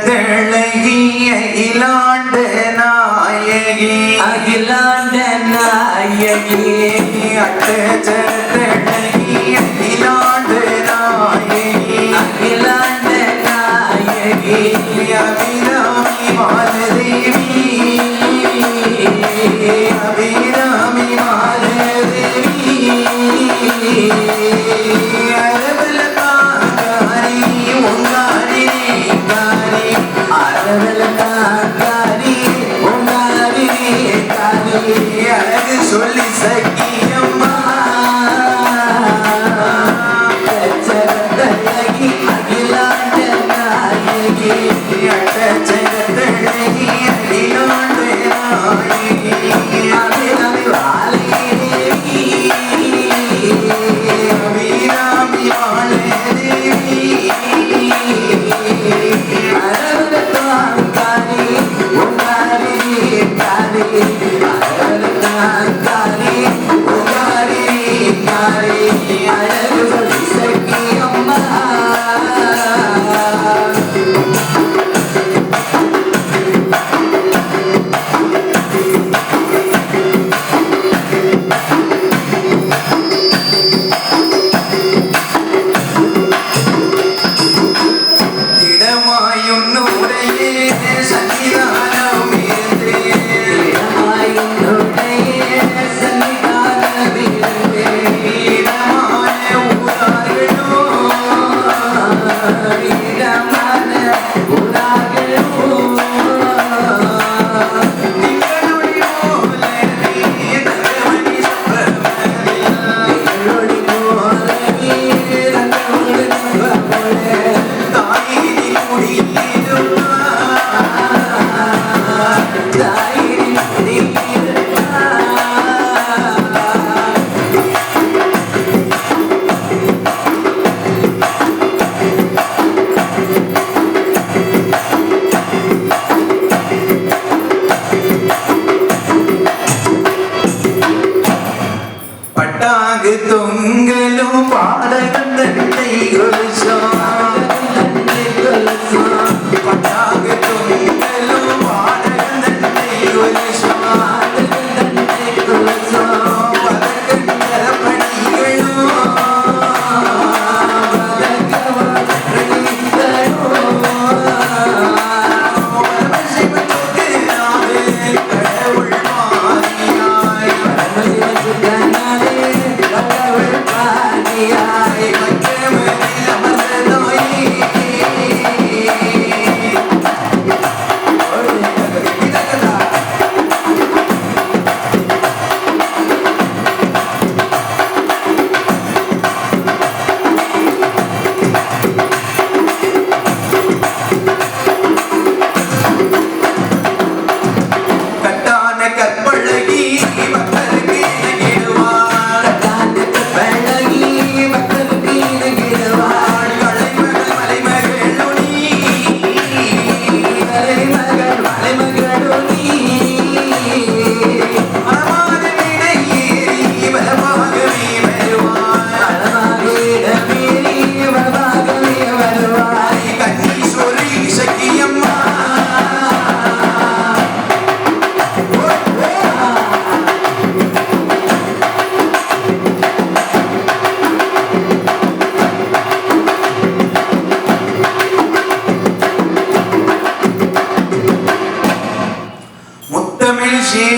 அட்டச்சரத்தழகிய இலாண்ட நாயகி அகிலாண்ட நாயகி அட்டச்சரத்தழகிய இலாண்ட நாயகி அகிலாண்ட நாயகி அபிராமி மாலதேவி அபிராமி மாலதேவி அழகு சொல்லி சக்கியம்மா அட்டச்சரத்தழகி அகிலாண்ட நாயகி அட்டச்சரத்தழகி அகிலாண்ட நாயகி அபிராமி வாழைதேவி அபிராமி வாழைதேவி அரவணத்தாங்காரி உங்காரி காரி அரவணத்தாங்காரி உங்காரி காரி அழகு சொல்லி சக்கியம்மா இடமாயுன்னுடைய சன்னிதானம் ஏற்றே இடமான ஊரார்களோ திங்களுடைய போலவே தகவனி தாயினி குடியிருப்பா பட்டாகு தொங்கலும் பாடகம் தண்டை பட்டாகு தொங்கலும் பாடகம் தண்டை பதக்கண்ட பணிகளும் கடவுள் மாறியாய்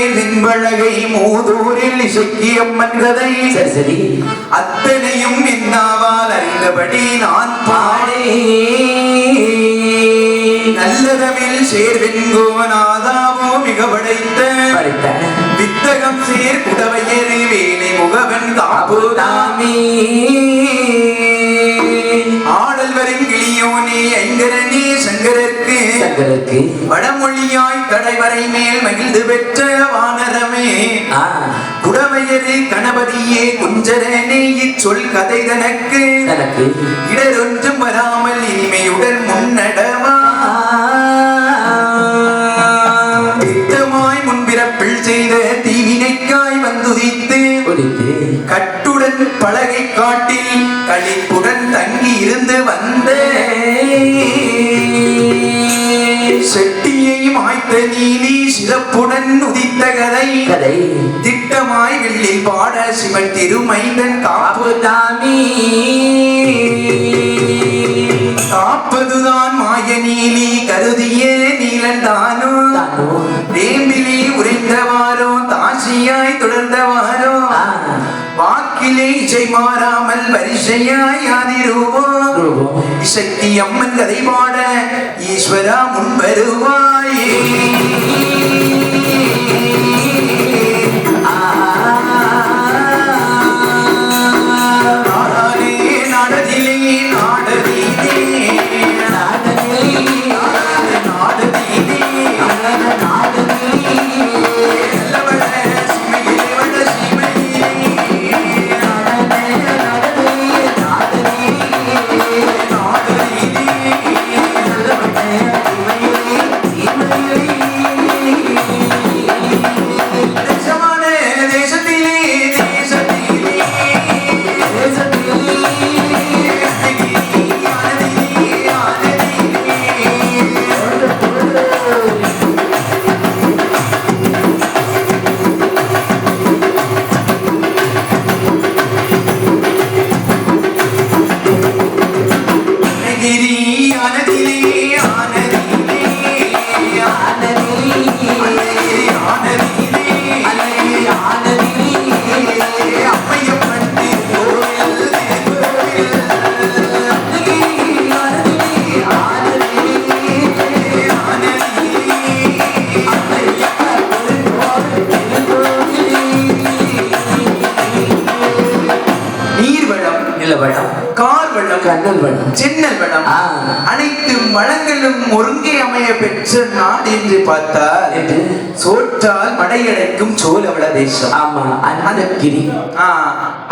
சேர் வெண்பழகை மூதூரில் இசைக்கு அம்மன் கதை சரி சரி அத்தனையும் என்னாவால் அறிந்தபடி நான் பாடி நல்லதமிழ் சேர் வெண்கோவனாதாவோ மிக படைத்த வித்தகம் சேர் புடவையரு வேலை முகவன் காப்புதாமி ஆடல் வரும் கிளியோனே ஐங்கரனே சங்கரற்கு வடமொழியாய் கடைவரை மேல் மகிழ்ந்து பெற்ற வானரமே குடவையரு கணபதியே குஞ்சரனே இச்சொல் கதை தனக்கு இடரொன்றும் வராமல் இனிமையுடன் முன்னடவா திட்டமாய் முன்பிறப்பில் செய்த தீவினைக்காய் வந்துதித்து கட்டுடன் பலகை காட்டில் களிப்புடன் தங்கி இருந்து வந்த செட்டியை மாய்த்த நீலி சிறப்புடன் உதித்த கதை திட்டமாய் வெள்ளில் பாட சிவன் திருமைந்தன் காப்புதாமி காப்பதுதான் மாய நீலி கருதிய நீலன் தானோ வேம்பிலி உறைந்தவாரோ தாசியாய் தொடர்ந்தவாரோ வாக்கிலே இசை மாறாமல் வரிசையாய் ஆதிருவோம் இசைக்கு அம்மன் கதை பாட ஈஸ்வரா முன் வருவாயே சென்னல் வளம் அனைத்து வளங்களும் ஒருங்கே அமைய பெற்ற நாடு என்று பார்த்தால் சோற்றால் மடையடைக்கும் சோழவள தேசம். ஆமா அன்னகிரி.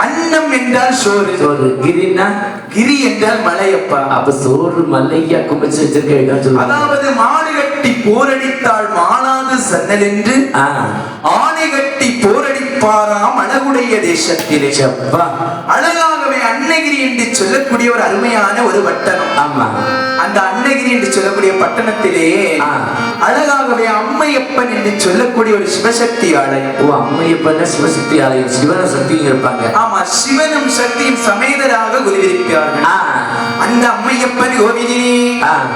அன்னம் என்றால் சோறு, கிரினா கிரி என்றால் மலையப்பா. அப்ப சோறு மலையா கும்பிச்சு வச்சிருக்க. அதாவது மாடு கட்டி போரடித்தால் மாளாது சன்னல் என்று ஆணை கட்டி போரடிப்பாராம் அழகுடைய தேசத்திலே. அழகாகவே அன்னகிரி என்று சொல்லக்கூடிய ஒரு அருமையான ஒரு பட்டணம். ஆமா, அந்த அன்னகிரி என்று சொல்லக்கூடிய பட்டணத்திலே அழகாகவே அம்மையப்பன் என்று சொல்லக்கூடிய ஒரு சிவசக்தி ஆலயம். ஓ, அம்மையப்பன் சிவசக்தி ஆலயம். சிவனும் சக்தியும் இருப்பாங்க. ஆமா, சிவனும் சக்தியும் சமேதராக குருவிருப்பார்கள். அந்த அம்மையப்பன் கோவிலிலே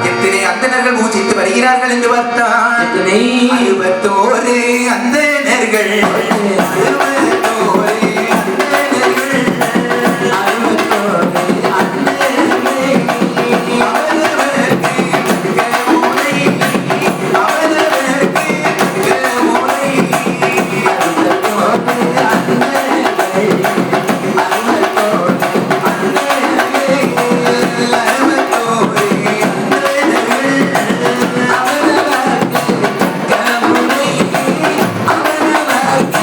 எத்தனை அந்தணர்கள் பூஜித்து வருகிறார்கள் என்று பார்த்தால் 61 அந்தணர்கள். Come on.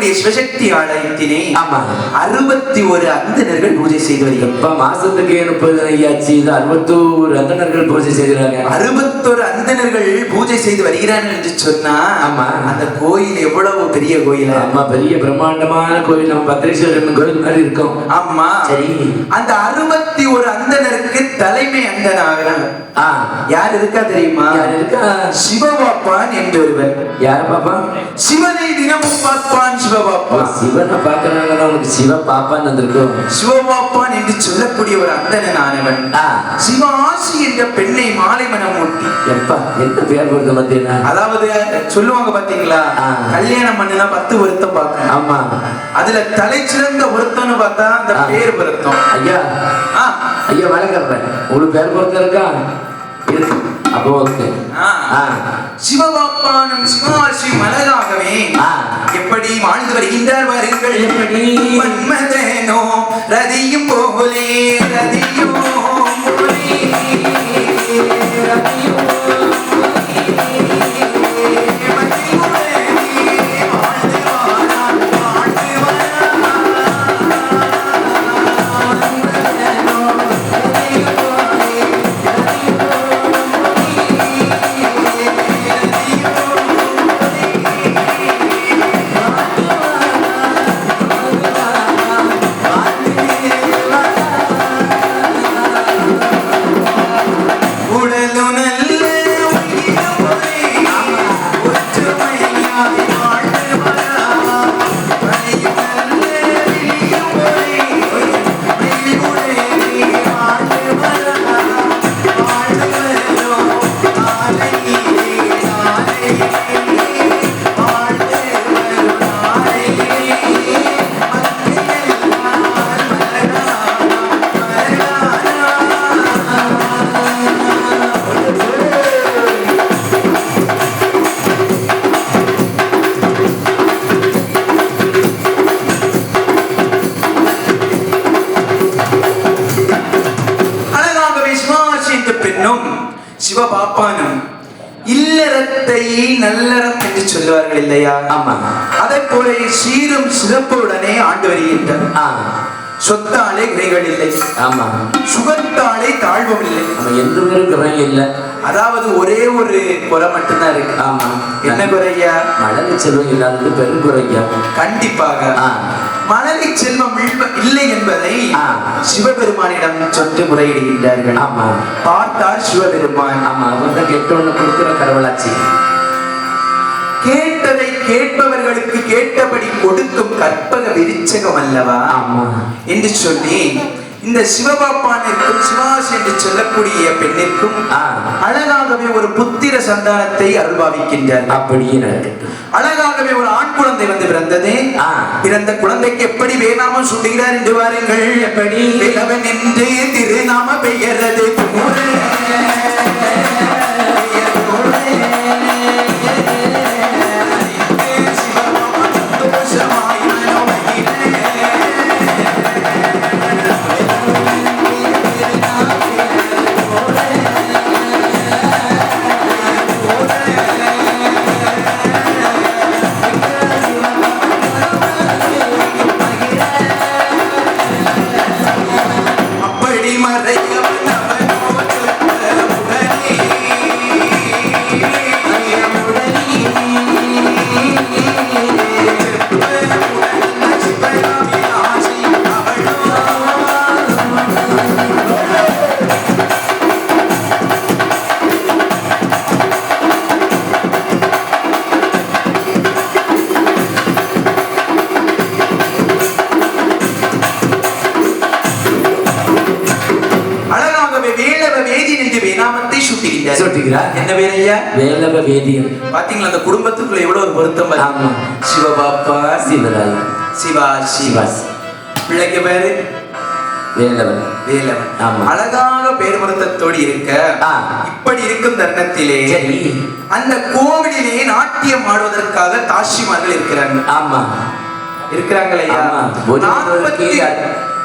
இருக்கக்கூடிய சிவசக்தி ஆலயத்திலே ஆமா 61 அந்தணர்கள் பூஜை செய்து வருகிறார். இப்ப மாசத்துக்கு 30 ஐயாச்சு, இது 61 அந்தணர்கள் பூஜை செய்கிறாங்க. 61 அந்தணர்கள் பூஜை செய்து வருகிறார்கள் என்று சொன்னா, ஆமா, அந்த கோயில் எவ்வளவு பெரிய கோயில். ஆமா, பெரிய பிரம்மாண்டமான கோயில். நம்ம பத்ரேஸ்வரன் கோயில் மாதிரி இருக்கும். ஆமா, சரி. அந்த 61 அந்தணருக்கு தலைமை அந்தனாக யார் இருக்கா தெரியுமா? யார் இருக்கா? சிவபாப்பான் என்று ஒருவர். யார் பாப்பா? சிவனை தினமும் பார்ப்பான் சிவபாப்பான். சிவனை பார்க்கறதுனால உனக்கு சிவ பாப்பான்னு வந்திருக்கும். சிவபாப்பான் என்று சொல்லக்கூடிய ஒரு அந்தணனானவன் சிவாசி என்ற பெண்ணை மாலை மனம் ஊட்டி. எப்பா என்ன பேர் கொடுத்த பார்த்தீங்கன்னா, அதாவது சொல்லுவாங்க பாத்தீங்களா, கல்யாணம் பண்ணுனா 10 பொருத்தம் பார்க்க. ஆமா, அதுல தலை சிறந்த பொருத்தம்னு பார்த்தா அந்த பேர் பொருத்தம். ஐயா ஐயா வணக்கம், உங்களுக்கு பேர் பொருத்தம் இருக்கா? அப்போ ஓகே. சிவபாப்பானும் சிவாசி மலராகவே எப்படி வாழ்ந்து வருகின்றார் வாருங்கள். எப்படி மன்மதனோ ரதியும் போலே ரதியும் போலே ரதியும் சிவபாப்பானும் இல்லறத்தை நல்லறம் என்று சொல்லுவார்கள் இல்லையா? ஆமா, அதை போல சீரும் சிறப்புடனே ஆண்டு வருகின்றனர். சொத்தாலே குறைகள் இல்லை. ஆமா, சுகத்தாலே தாழ்வும் இல்லை. எந்த ஒரு குறையும் இல்லை. அதாவது ஒரே ஒரு குறை மட்டும்தான் இருக்கு. ஆமா, என்ன குறையா? மழலை செல்வம் இல்லாதது பெரும் குறையா? கண்டிப்பாக மழலை செல்வம் இல்லை என்பதை சிவபெருமானிடம் சொட்டு முறையிடுகின்றார்கள். ஆமா, பார்த்தால் சிவபெருமான். ஆமா, அவங்க கெட்டவன்னு கொடுக்கிற கடவுளாச்சு. கேட்டதை கேட்பவர்களுக்கு கேட்டபடி கொடுக்கும் கற்பக விருச்சகம் அல்லவா என்று சொல்லி இந்த சிவபாப்பானிற்கும் சிவாசி என்று சொல்லக்கூடிய பெண்ணிற்கும் அழகாகவே ஒரு புத்திர சந்தானத்தை அருள்பாவிக்கின்றார். அப்படியே நடக்கட்டும். அழகாகவே ஒரு ஆண் குழந்தை வந்து பிறந்தது. பிறந்த குழந்தைக்கு எப்படி வேணாம சுடுகிறார் என்று வாருங்கள். எப்படி இளவன் என்று திருநாம பெயரது என்ன பேர் ஐயா? வேலவ வேதியம். பாத்தீங்களா அந்த குடும்பத்துக்குள்ள எவ்வளவு ஒரு பொருத்தம். ஆமா, சிவபாப்பா சிவராய் சிவாசி பிள்ளைக்கு பேரு வேலவன். வேலவன். ஆமா, அழகாக பேர் பொருத்தத்தோடு இருக்க இப்படி இருக்கும் தருணத்திலே அந்த கோவிலிலே நாட்டியம் ஆடுவதற்காக தாசிமார்கள் இருக்கிறாங்க. ஆமா, இருக்கிறாங்களே.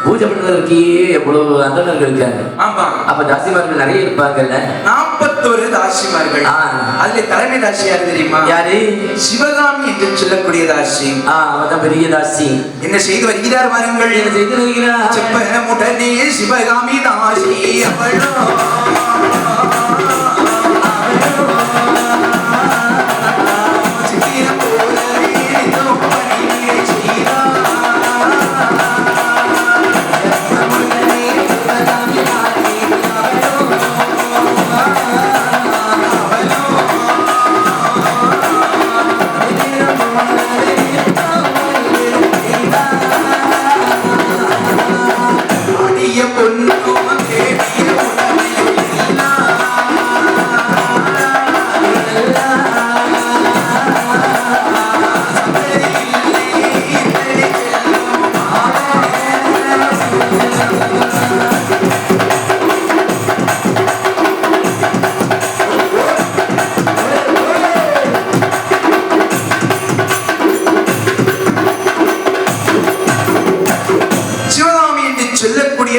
பூஜை பண்ணுவதற்கு எவ்வளவு அந்தணர்கள் இருக்காங்க. ஆமா, அப்ப தாசிமார்கள் நிறைய இருப்பாங்கல்ல. 41 தாசிமார்கள். அதுல தலைமை தாசி யாரு தெரியுமா? யாரு? சிவகாமி என்று சொல்லக்கூடிய தாசி அவதான் பெரிய தாசி. என்ன செய்து வருகிறார் வாருங்கள். என்ன செய்து வருகிறார்? செப்பனமுடனே சிவகாமி தாசி அவளோ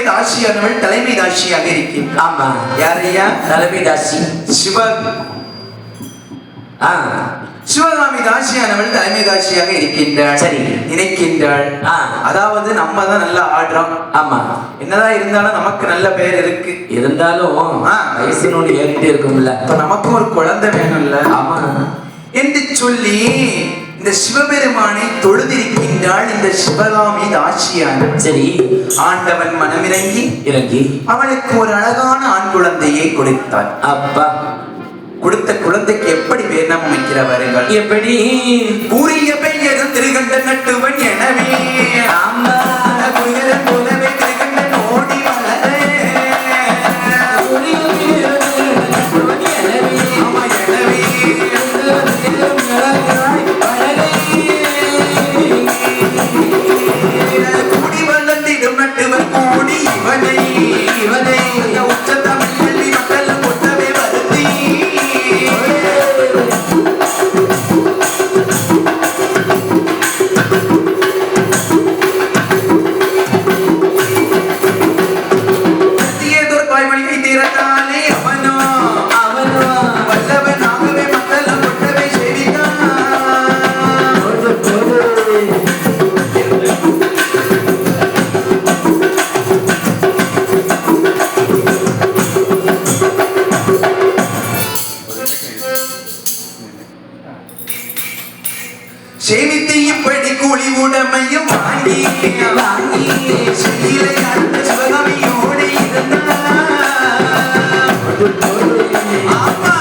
தாசியானவள் தலைமை தாசியாக இருக்கின்றார். ஆமா, யாரையா? தலைமை தாசி சிவகாமி தாசியானவள் தலைமை தாசியாக இருக்கின்றாள். சரி, நினைக்கின்றாள். அதாவது நம்ம தான் நல்லா ஆடுறோம். ஆமா, என்னதான் இருந்தாலும் நமக்கு நல்ல பெயர் இருக்கு. இருந்தாலும் வயசு நோடி ஏறிட்டே இருக்கும்ல. இப்ப நமக்கும் ஒரு குழந்தை வேணும்ல. ஆமா என்று சொல்லி இந்த சிவபெருமானை தொழுதிருக்கின்றாள் இந்த சிவகாமி தாசியான. சரி, ஆண்டவன் மனமிறங்கி இறங்கி அவளுக்கு ஒரு அழகான ஆண் குழந்தையை கொடுத்தார். அப்பா, கொடுத்த குழந்தைக்கு எப்படி பேர் நாம் அமைக்கிறவர்கள்? எப்படி? கூறிய பெயரும் திருகண்ட நட்டுவன் எனவே. ஆமா, குயரன் போலவே திருகண்டன் ஓடி வளர. ஆமா, எனவே கூடி வளர்ந்திடும் நட்டுவன் கூடி இவனை உச்ச தமிழ் கல்வி மக்கள் கொட்டவே வருத்தி. தாய்மொழியை தீரத்தாலே அவனோ வல்லவனாகவே மக்கள் கொட்டவே செவித்தான். சேமித்து இப்படி கூலி உடமையும் வாங்கி சிலையை அடுத்த சிவகாமியோடு இருந்தார். ஆமா,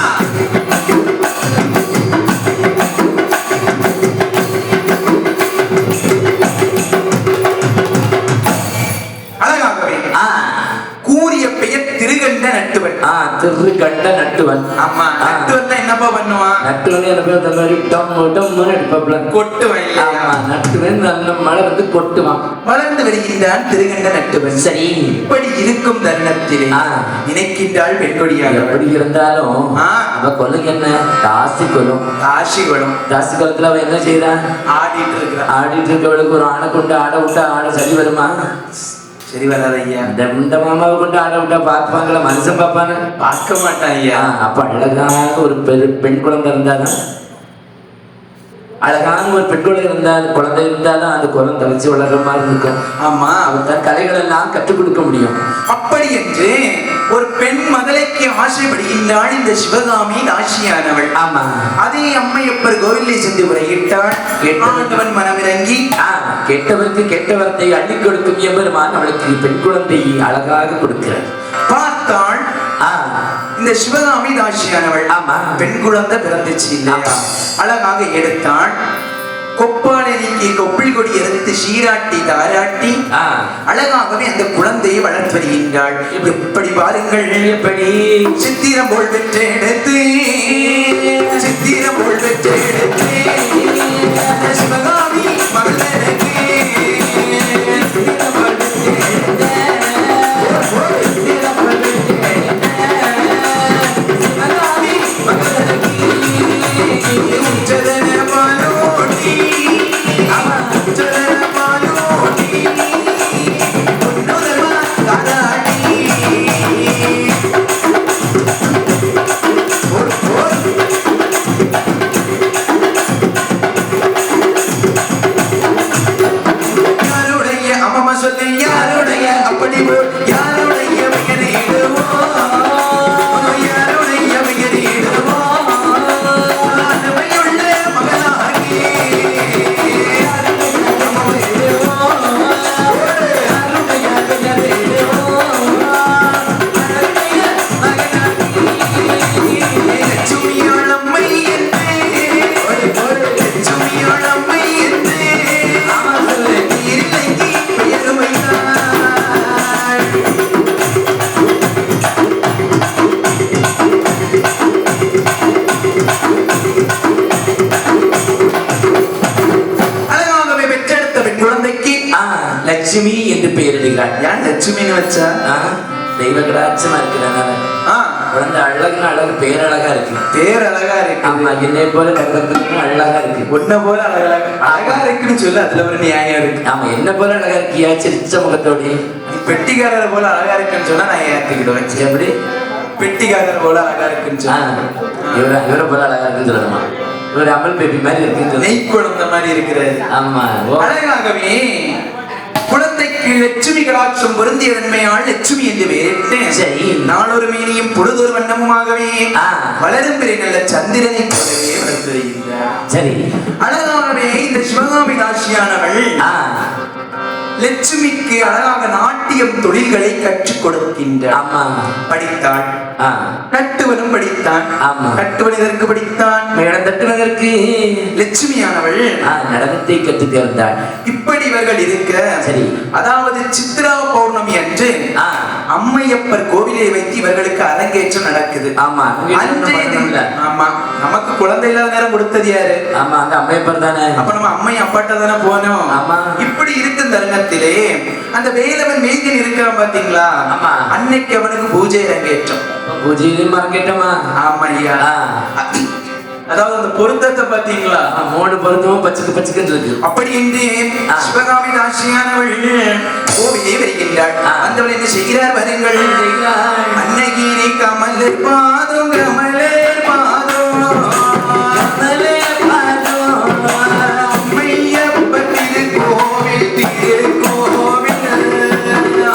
அழகாகவே கூறிய பெயர் திருகண்ட நட்டுவன். திருகண்ட நட்டுவன். ஆமா, நட்டுவன் என்னப்பா பண்ணுவான்? நட்டுவன் கொட்டுவன். நட்டுவன் நல்ல மழை வந்து கொட்டுவான். வளர்ந்து வருகின்றான் திருகண்ட நட்டுவன். சரி, இப்படி இருக்கும் தருணத்திலே நினைக்கின்றாள் பெண்கொடியாக. எப்படி இருந்தாலும் அவ கொல்லுக்கு என்ன தாசி கொல்லும். தாசி கொல்லும். தாசி கொலத்துல அவ என்ன செய்யறான்? ஆடிட்டு இருக்கிறான். ஆடிட்டு இருக்கவளுக்கு ஒரு ஆடை கொண்டு ஆட விட்டா ஆட சரி வருமா? சரி வராது ஐயா. இந்த மாமாவை கொண்டு ஆட விட்டா பார்ப்பாங்களா? மனுஷன் பார்ப்பானு? பார்க்க மாட்டான் ஐயா. அப்ப அழகாக ஒரு பெண் குழந்தை இருந்தாதான், அழகான ஒரு பெண் குழந்தை இருந்தாதான் அந்த குழந்தை வச்சு வளர்ற மாதிரி இருக்கும். ஆமா, அவன் தன் கலைகள் எல்லாம் கற்றுக் கொடுக்க முடியும். அப்படி என்று ஒரு பெண் மகளுக்கு ஆசைப்படுகின்றாள் இந்த சிவகாமி தாசியானவள். ஆமா, அதே அம்மையப்பர் கோவிலை சென்று முறையிட்டாள். ஆண்டவன் மனமிறங்கி கேட்டவருக்கு கேட்டவரத்தை அள்ளி கொடுக்கும் எம்பெருமான் அவளுக்கு பெண் குழந்தையை அழகாக கொடுக்கிறார். பார்த்தாள் இந்த சிவகாமி தாசியானவள். ஆமா, பெண் குழந்தை பிறந்துச்சு இல்லையா? அழகாக எடுத்தாள். கொப்பாலை நீக்கி கொப்பிள் கொடி எடுத்து சீராட்டி தாராட்டி அழகாகவே அந்த குழந்தையை வளர்த்து வருகின்றாள். எப்படி பாருங்கள், எப்படி சித்திரம் போல் பெற்று எடுத்து சித்திரம் போல் பெற்று எடுத்து சிவகாமி மகளுக்கு லட்சுமி என்று பெயரிடுகிறாள். ஏன் லட்சுமின்னு வச்சா? தெய்வ கடாட்சமா இருக்கிறனால குழந்தை அழகுன்னு அழகு, பேரழகா இருக்கு. பேரழகா இருக்கு. ஆமா, என்னை போல கருத்துக்கு அழகா இருக்கு. உன்ன போல அழகா இருக்குன்னு சொல்லு, அதுல ஒரு நியாயம் இருக்கு. ஆமா, என்ன போல அழகா இருக்கியா சிரிச்ச முகத்தோடி. பெட்டிக்காரர் போல அழகா இருக்குன்னு சொன்னா நான் ஏத்துக்கிடுவேன். எப்படி பெட்டிக்காரர் போல அழகா இருக்குன்னு சொன்னா இவரை போல அழகா இருக்குன்னு சொல்லணுமா? இவர் அமல் பேபி மாதிரி இருக்குன்னு நெய் குழந்தை மாதிரி இருக்கிறாரு. ஆமா, அழகாகவே குழந்தைக்கு லட்சுமி கடாட்சம் பொருந்திய தன்மையால் லட்சுமி என்று பெயரிட்டு சரி நாளொரு மேனியும் பொழுதொரு வண்ணமுமாகவே வளரும் பெரிய நல்ல சந்திரனை போலவே வளர்த்து வருகின்றார். சரி, அழகாகவே இந்த சிவகாமி தாசியானவள் லட்சுமிக்கு அழகாக நாட்டியம் தொழில்களை கற்றுக் கொடுக்கின்றார். படித்தாள், கட்டுவனும் படித்தான். கட்டுவன் இதற்கு படித்தான், மேடம் தட்டுவதற்கு லட்சுமியானவள் நடனத்தை கற்றுத் தேர்ந்தாள். இப்படி இவர்கள் இருக்க சரி, அதாவது சித்ரா பௌர்ணமி அன்று அம்மையப்பர் கோவிலை வைத்து இவர்களுக்கு அரங்கேற்றம் நடக்குது. ஆமா, ஆமா, நமக்கு குழந்தை இல்லாத நேரம் கொடுத்தது யாரு? ஆமா, அந்த அம்மையப்பர் தானே. அப்ப நம்ம அம்மை அப்பாட்ட தானே போனோம். ஆமா, இப்படி இருக்கும் தருணத்திலே அந்த வேலவன் மேய்கன் இருக்கிறான் பாத்தீங்களா? ஆமா, அன்னைக்கு அவனுக்கு பூஜை அரங்கேற்றம். பூஜையிலும் அரங்கேற்றமா? ஆமா ஐயா. அதாவது அந்த பொருத்தத்தை பாத்தீங்களா? மூணு பொருத்தமும் பச்சுக்கு பச்சுக்கு இருக்கு. அப்படி என்று சிவகாமி தாசியானவள் கோவிலே வருகின்றாள். அந்தவள் என்ன செய்கிறார்? வருங்கள், அன்னகிரி கமலர் பாதம், கமலர் பாதம், கமலர் பாதம், அம்மையப்பர் திருக்கோவில், திருக்கோவில்,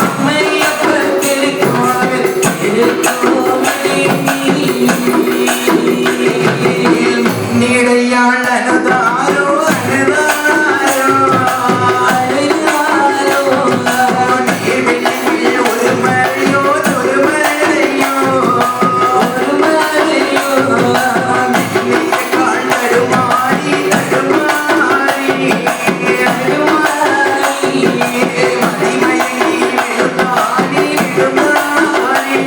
அம்மையப்பர் திருக்கோவில், திருக்கோவில், நீடையாள் அனுதாரோ, அனுதாரோ, அனுதாரோ, நீர்வெளியில் ஒரு மழையோ, ஒரு மழையோ, ஒரு மழையோ, கால் தடுமாறி, தடுமாறி, தடுமாறி, மதிமயங்கி விழுந்தாடி, விழுந்தாடி,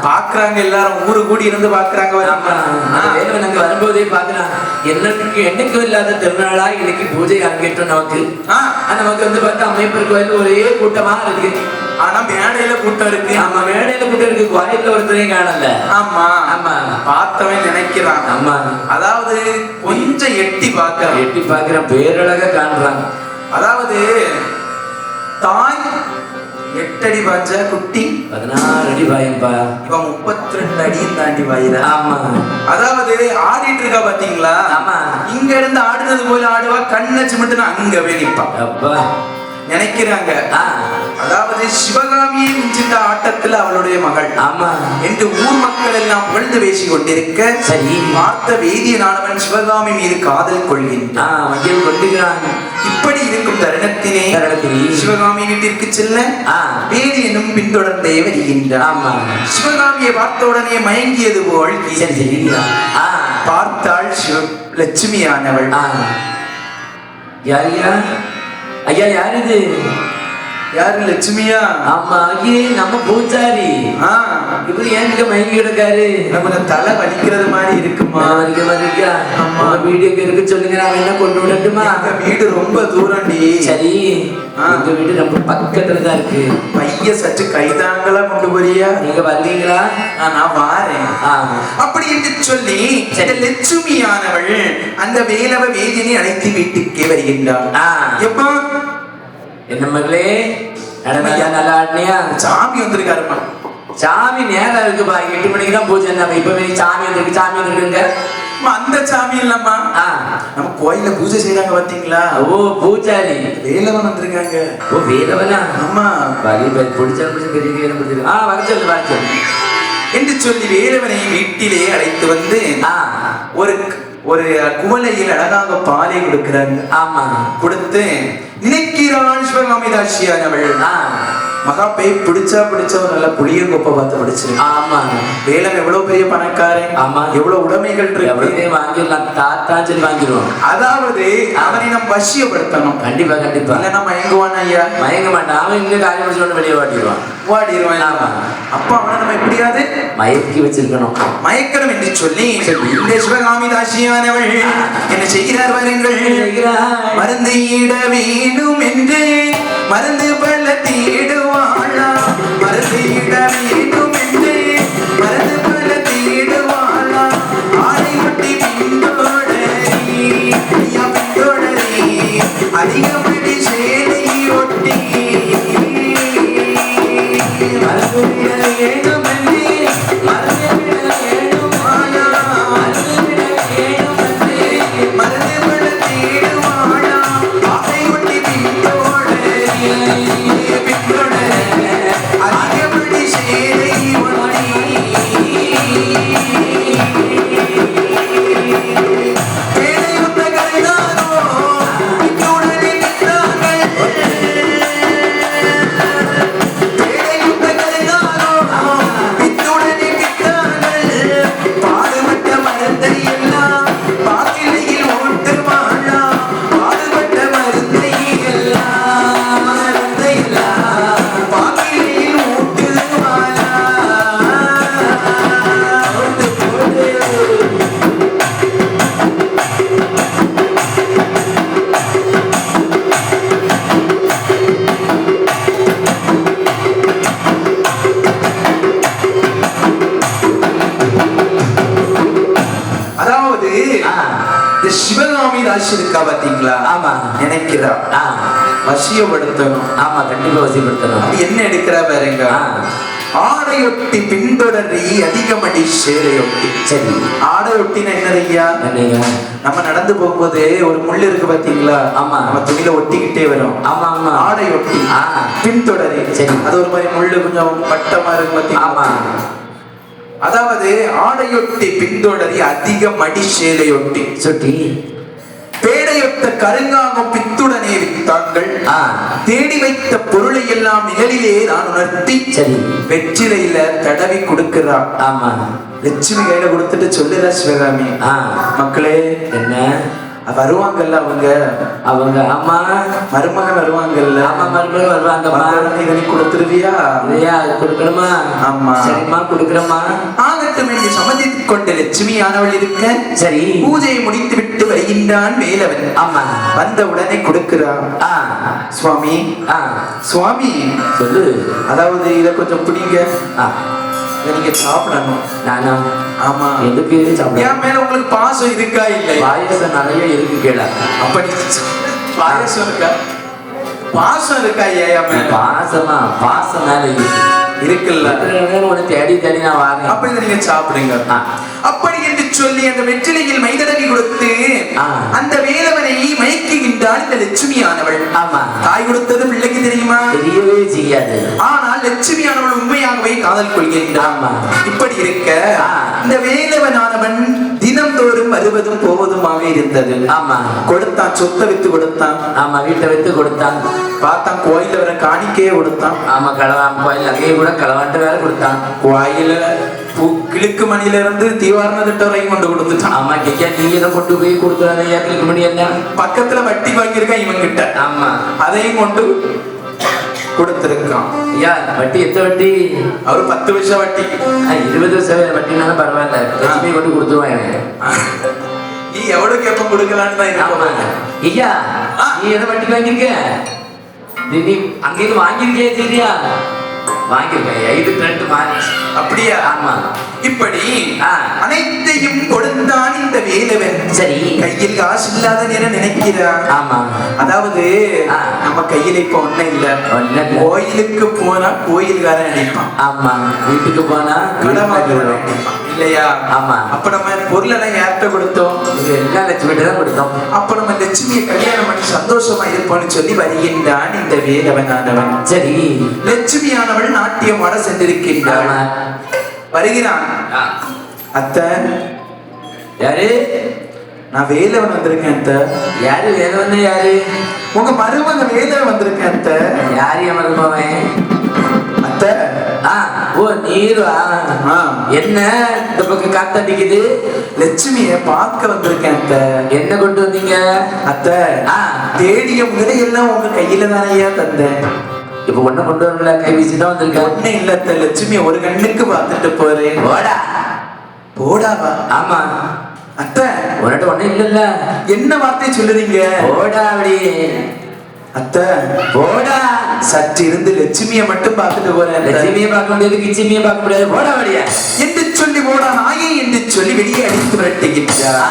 பாக்குறாங்க. எல்லாரும் ஊரு கூடி இருந்து பாக்குறாங்க. வரும்போதே பாக்குறான், என்னைக்கும் இல்லாத திருநாளா இன்னைக்கு பூஜை அரங்கேற்றம். நமக்கு வந்து பார்த்தா அம்மையப்பர் கோயில் ஒரே கூட்டமா இருக்கு. ஆனா மேடையில கூட்டம் இருக்கு. ஆமா, மேடையில கூட்டம் இருக்கு, கோயில்ல ஒருத்தரையும் காணல. ஆமா ஆமா, பார்த்தவன் நினைக்கிறான். ஆமா, அதாவது கொஞ்சம் எட்டி பாக்குறான், பேரழக காண்றான். அதாவது தாய் 8 அடி பாய்ச்ச, குட்டி 16 அடி பாயம்பா. இவன் 32 அடியும் தாண்டி பாயிரா. ஆமா, அதாவது ஆடிட்டு இருக்கா பாத்தீங்களா? ஆமா, இங்க இருந்து ஆடுனது போல ஆடுவா, கண்ணை சிமிட்டுனா அங்க வெளிப்பா. அப்பா நினைக்கிறாங்க. அதாவது சிவகாமியை மிஞ்சிட்ட ஆட்டத்துல அவளுடைய மகள். ஆமா என்று ஊர் மக்கள் எல்லாம் புகழ்ந்து பேசி கொண்டிருக்க, சரி, பார்த்த வேதியனானவன் சிவகாமி மீது காதல் கொள்கின்றான். இப்படி இருக்கும் தருணத்திலே சிவகாமி வீட்டிற்கு செல்ல வேதியனும் பின்தொடர்ந்தே வருகின்றான். சிவகாமியை பார்த்த உடனே மயங்கியது போல் பார்த்தாள் லட்சுமியானவள். ஐயா, யாரு இது? யாரு? லட்சுமியா? ஆமா, ஐயே, நம்ம பூச்சாரி. இவரு ஏன் இங்க மயங்கி கிடக்காரு? கொஞ்சம் தலை வலிக்கிறது மாதிரி இருக்குமா? வலிக்கா? ஆமா, வீட்டுக்கு இருக்க சொல்லுங்க, நான் என்ன கொண்டு விடட்டுமா? வீடு ரொம்ப தூரம்டி. சரி, எங்க வீடு ரொம்ப பக்கத்துல தான் இருக்கு. பைய சற்று கைதாங்களா கொண்டு போறியா? நீங்க வர்றீங்களா? நான் வாரேன். அப்படி என்று சொல்லி லட்சுமியானவள் அந்த வேலவ வேதியனை அழைத்து வீட்டுக்கே வருகின்றாள். எப்ப என்ன மகளே, நல்லா ஆடினியா? சாமி வந்திருக்காருமா. சாமி நேரம் இருக்குப்பா, 8 மணிக்கு தான் பூஜை. நம்ம இப்பவே சாமி வந்திருக்கு, சாமி வந்துருக்குங்க. அந்த சாமி இல்லம்மா, நம்ம கோயில்ல பூஜை செய்யறாங்க பாத்தீங்களா? ஓ பூஜாரி வேலவன் வந்திருக்காங்க. ஓ வேலவனா? ஆமா. பிடிச்சா பெரிய வேலை பிடிச்சிருக்கு. வர சொல்லு வர சொல்லு என்று சொல்லி வேலவனை வீட்டிலே அழைத்து வந்து ஒரு ஒரு குவளையில் அழகாக பாலை கொடுக்கிறாங்க. ஆமா. கொடுத்து நினைக்கிறாள் சிவகாமி தாசியானவள் மகாப்பை பிடிச்சா ஒரு நல்ல புளிய கொப்பை பார்த்து பிடிச்சு. ஆமா. வேலம் எவ்வளவு பெரிய பணக்காரன். ஆமா. எவ்வளவு உடைமைகள் இருக்கு. வாங்கிடலாம், தாத்தாஞ்சல் வாங்கிடுவோம். அதாவது அவனை நம்ம வசியப்படுத்தணும். கண்டிப்பா கண்டிப்பா. இல்லைன்னா மயங்குவான் ஐயா. மயங்க மாட்டான். அவன் இன்னும் காரியம் முடிச்சு வெளியே வாட்டிடுவான். அப்ப அவனை நம்ம எப்படியாவது மயக்கி வச்சிருக்கணும். மயக்கணும் என்று சொல்லி இந்த சிவகாமி தாசியானவள் என்ன செய்கிறார் பாருங்கள். மருந்து இட வேணும் என்று மருந்து பல தேடுவாளா, மருந்து இட வேண்டும் என்று மருந்து பல தேடுவாளா, ஆடை ஒட்டி பின்தொடரி அதிகப்படி சேலை ஒட்டி மருந்து விட வேண்டும் என்று மருந்து விட வேண்டுமாளா, மருந்து விட வேண்டும் என்று மருந்து பல தேடுவாளா, ஆடை ஒட்டி பின்தொடரி அதிகப்படி சேலை ஒட்டி பேரையுத்த கருதாரோ இத்துடனே நின்றார்கள். பேரையுத்த கருதாரோ இத்துடனே நின்றார்கள். பாடுபட்ட மரத்தை எல்லாம் பாத்திலையில் ஓட்டுவாளா, பாடுபட்ட மரத்தை எல்லாம் மரத்தை எல்லாம் பாத்திலையில் ஓட்டுவாளா. ஓட்டு போடு அதாவது இந்த சிவகாமி ராசி இருக்கா பாத்தீங்களா? ஆமா. நினைக்கிறா வசியப்படுத்தணும். ஆமா கண்டிப்பா வசியப்படுத்தணும். அது என்ன எடுக்கிறா பாருங்க. ஆடையொட்டி பின்தொடரி அதிகமடி சேலையொட்டி. சரி, ஆடையொட்டினா என்னதையா? நம்ம நடந்து போகும்போது ஒரு முள் இருக்கு பாத்தீங்களா? ஆமா. நம்ம துணியில ஒட்டிக்கிட்டே வரும். ஆமா ஆமா. ஆடையொட்டி பின்தொடரி. சரி, அது ஒரு மாதிரி முள்ளு கொஞ்சம் வட்டமா இருக்கு பாத்தீங்களா? ஆமா. அதாவது ஆடையொட்டி பின்தொடரி அதிக மடி சேலையொட்டி சொட்டி பேடையொத்த கருங்காகம் பித்துடனே வித்தாங்கள். தேடி வைத்த பொருளை எல்லாம் நிழலிலே நான் உணர்த்தி வெற்றிலையில தடவி கொடுக்கிறா. ஆமா. லட்சுமி கையில கொடுத்துட்டு சொல்லுறா சிவகாமி, மக்களே என்ன வருவாங்கல்ல அவங்க ஆமா மருமகன் வருவாங்கல்ல. ஆமா மருமகன் வருவாங்க. இதை கொடுத்துருவியா? இல்லையா கொடுக்கணுமா? ஆமா. சரிம்மா கொடுக்குறமா. ஆகட்டும் என்று சம்மதித்துக் கொண்டு லட்சுமி ஆனவள் இருக்க சரி பூஜையை முடித்து விட்டு வருகின்றான் வேலவன். ஆமா. வந்த உடனே கொடுக்கிறான். சுவாமி சுவாமி சொல்லு. அதாவது இத கொஞ்சம் பிடிங்க, நீங்க சாப்பிடணும். நானா? ஆமா. எதுக்கு சாப்பிட? என் மேல உங்களுக்கு பாசம் இருக்கா இல்லை? பாயசம் நிறைய இருக்கு கேள. அப்படி பாயசம் இருக்கா? பாசம் இருக்கா? ஏன் பாசமா? பாசம் மேல இருக்குல்ல. உனக்கு தேடி தேடி நான் வாங்க. அப்படி நீங்க சாப்பிடுங்க. அப்படி என்று சொல்லி அந்த வெற்றிலையில் மைதடவி கொடுத்து அந்த வேலவனை மயக்குகின்றாள் இந்த லட்சுமி ஆனவள். ஆமா. தாய் கொடுத்தது பிள்ளைக்கு தெரியுமா? தெரியவே செய்யாது. ஆனால் லட்சுமி ஆனவள் உண்மையாகவே காதல் கொள்கின்றான். இப்படி இருக்க இந்த வேலவனானவன் தினம்தோறும் வருவதும் போவதுமாக இருந்தது. ஆமா. கொடுத்தான், சொத்தை வித்து கொடுத்தான். ஆமா, வீட்டை வித்து கொடுத்தான். பார்த்தான் கோயில வர காணிக்கையே கொடுத்தான். ஆமா, களவான் கோயில் அங்கேயே கூட களவான்ட்டு வேற கொடுத்தான். கோயில கிழக்கு மணில இருந்து தீவாரண திட்டம் வரைக்கும் கொண்டு கொடுத்துட்டான். ஆமா. கேட்க நீ இதை கொண்டு போய் கொடுத்துறாங்க. கிழக்கு மணி எல்லாம் பக்கத்துல வட்டி வாங்கியிருக்கான் இவன் கிட்ட. ஆமா. அதையும் கொண்டு கொடுத்திருக்கான். ஐயா வட்டி எத்த வட்டி? அவரு 10 வருஷம் வட்டி. 20 வருஷம் வட்டினாலும் பரவாயில்ல, லட்சுமி கொண்டு கொடுத்துருவான். நீ எவ்வளவு எப்ப கொடுக்கலான்னு தான் இருக்க. ஐயா நீ எதை வட்டி வாங்கியிருக்க? நீ அங்கேயிருந்து வாங்கியிருக்கே தெரியா? வாங்கியிருக்கேன் 5 ட்ரெண்ட் மாறி. அப்படியா? ஆமா. இப்படி அனைத்தையும் கொடுத்தான் இந்த இந்த வேலவன் சரி கையில் காசு இல்லாத நேரம் நினைக்கிறான். ஆமா அதாவது நம்ம கையில இப்ப ஒண்ணும் இல்ல. கோயிலுக்கு போனா கோயில்காரன் நினைப்பான். ஆமா வீட்டுக்கு போனா இல்லையா? ஆமா. அப்ப நம்ம பொருள் எல்லாம் யார்கிட்ட கொடுத்தோம்? எல்லாம் லட்சுமி தான் கொடுத்தோம். அப்ப நம்ம லட்சுமியை கல்யாணம் பண்ணி சந்தோஷமா இருப்போம்னு சொல்லி வருகின்றான் இந்த வேலவனானவன். சரி லட்சுமியானவள் நாட்டியமாட சென்றிருக்கின்றாள். வருகிறான். அத்தை யாரு? நான் வேலவன் வந்திருக்கேன் அத்தை. யாரு வேலவன்? யாரு? உங்க மருமக வேலவன் வந்திருக்கேன் அத்தை. யாரு என் மருமகன்? அத்தை ஓ நீரா? என்ன இந்த பக்கம் காத்தடிக்குது? லட்சுமிய பார்க்க வந்திருக்கேன் அத்தை. என்ன கொண்டு வந்தீங்க அத்தை? தேடிய முதலையெல்லாம் உங்க கையில தானையா தந்தேன். இப்ப ஒண்ணு கொண்டு வரல, கை வீசிதான் வந்திருக்கேன். ஒண்ணு இல்ல அத்தை, லட்சுமி ஒரு கண்ணுக்கு பார்த்துட்டு போறேன். போடா. போடாவா? ஆமா அத்தை உன்கிட்ட ஒண்ணு இல்ல. என்ன வார்த்தை சொல்லுறீங்க? போடா அப்படி. அத்தை போடா. சற்று இருந்து லட்சுமியை மட்டும் பார்த்துட்டு போறேன். லட்சுமியை பார்க்க முடியாது, கிச்சுமியை பார்க்க முடியாது. போடா வழியா என்று சொல்லி போடா நாயே என்று சொல்லி வெளியே அடித்து விரட்டுகின்றார்.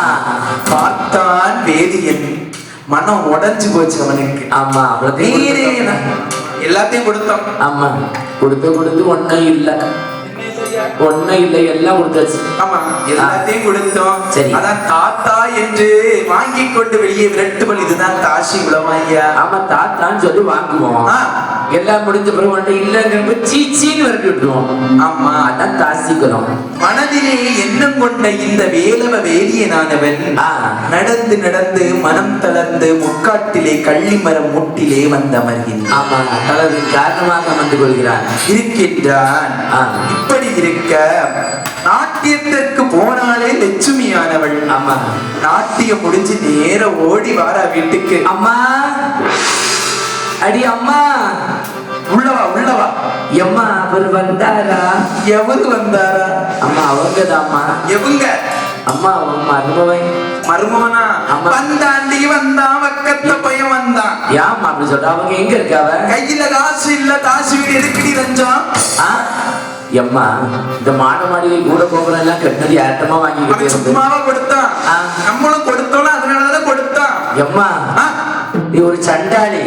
பார்த்தான் வேதியன். மனம் உடைஞ்சு போச்சு அவனுக்கு. ஆமா எல்லாத்தையும் கொடுத்தோம். ஆமா கொடுத்து ஒன்னும் இல்ல. ஒன்னும் இல்லை, எல்லாம் கொடுத்தாச்சு. ஆமா எல்லாத்தையும் கொடுத்தோம். சரி அதான் தாத்தா என்று வாங்கி கொண்டு வெளியே விரட்டுவல். இதுதான் தாசி குலமாய்யா. ஆமா தாத்தான்னு சொல்லி வாங்குவோம். எல்லாம் முடிஞ்ச பிறகு இல்லைங்கிறப்ப சீச்சின்னு விரட்டி விட்டுருவோம். ஆமா அதான் தாசி குலம். மனதிலே எண்ணம் கொண்ட இந்த வேலவ வேலியனானவன் நடந்து நடந்து மனம் தளர்ந்து முக்காட்டிலே கள்ளி மரம் முட்டிலே வந்தமர்கின்றான். ஆமா தளர்வின் காரணமாக வந்து கொள்கிறான் இருக்கின்றான். இப்படி இருக்க நாட்டியத்திற்கு போனாலே லட்சுமியானவள். ஆமா நாட்டியம் முடிஞ்சு நேர ஓடி வாரா வீட்டுக்கு. அம்மா அடி அம்மா உள்ளவா உள்ளவா. எம்மா அவர் வந்தாரா? எவரு வந்தாரா? அம்மா அவங்கதாம்மா. எவங்க? அம்மா அவன் மருமவன். மருமவனா? வந்தாண்டி வந்தான், பக்கத்துல பையன் வந்தான். ஏமா அப்படி சொல்ற? அவங்க எங்க இருக்காவ? கையில காசு இல்ல, காசு வீடு எதுக்கடி ரஞ்சம்? எம்மா இந்த மாடியை கூட கோபுரம் எல்லாம் கட்டினது யார்ட்டமா வாங்கி சும்மாவா கொடுத்தான்? நம்மளும் கொடுத்தோம், அதனாலதான் கொடுத்தான். எம்மா நீ ஒரு சண்டாளி.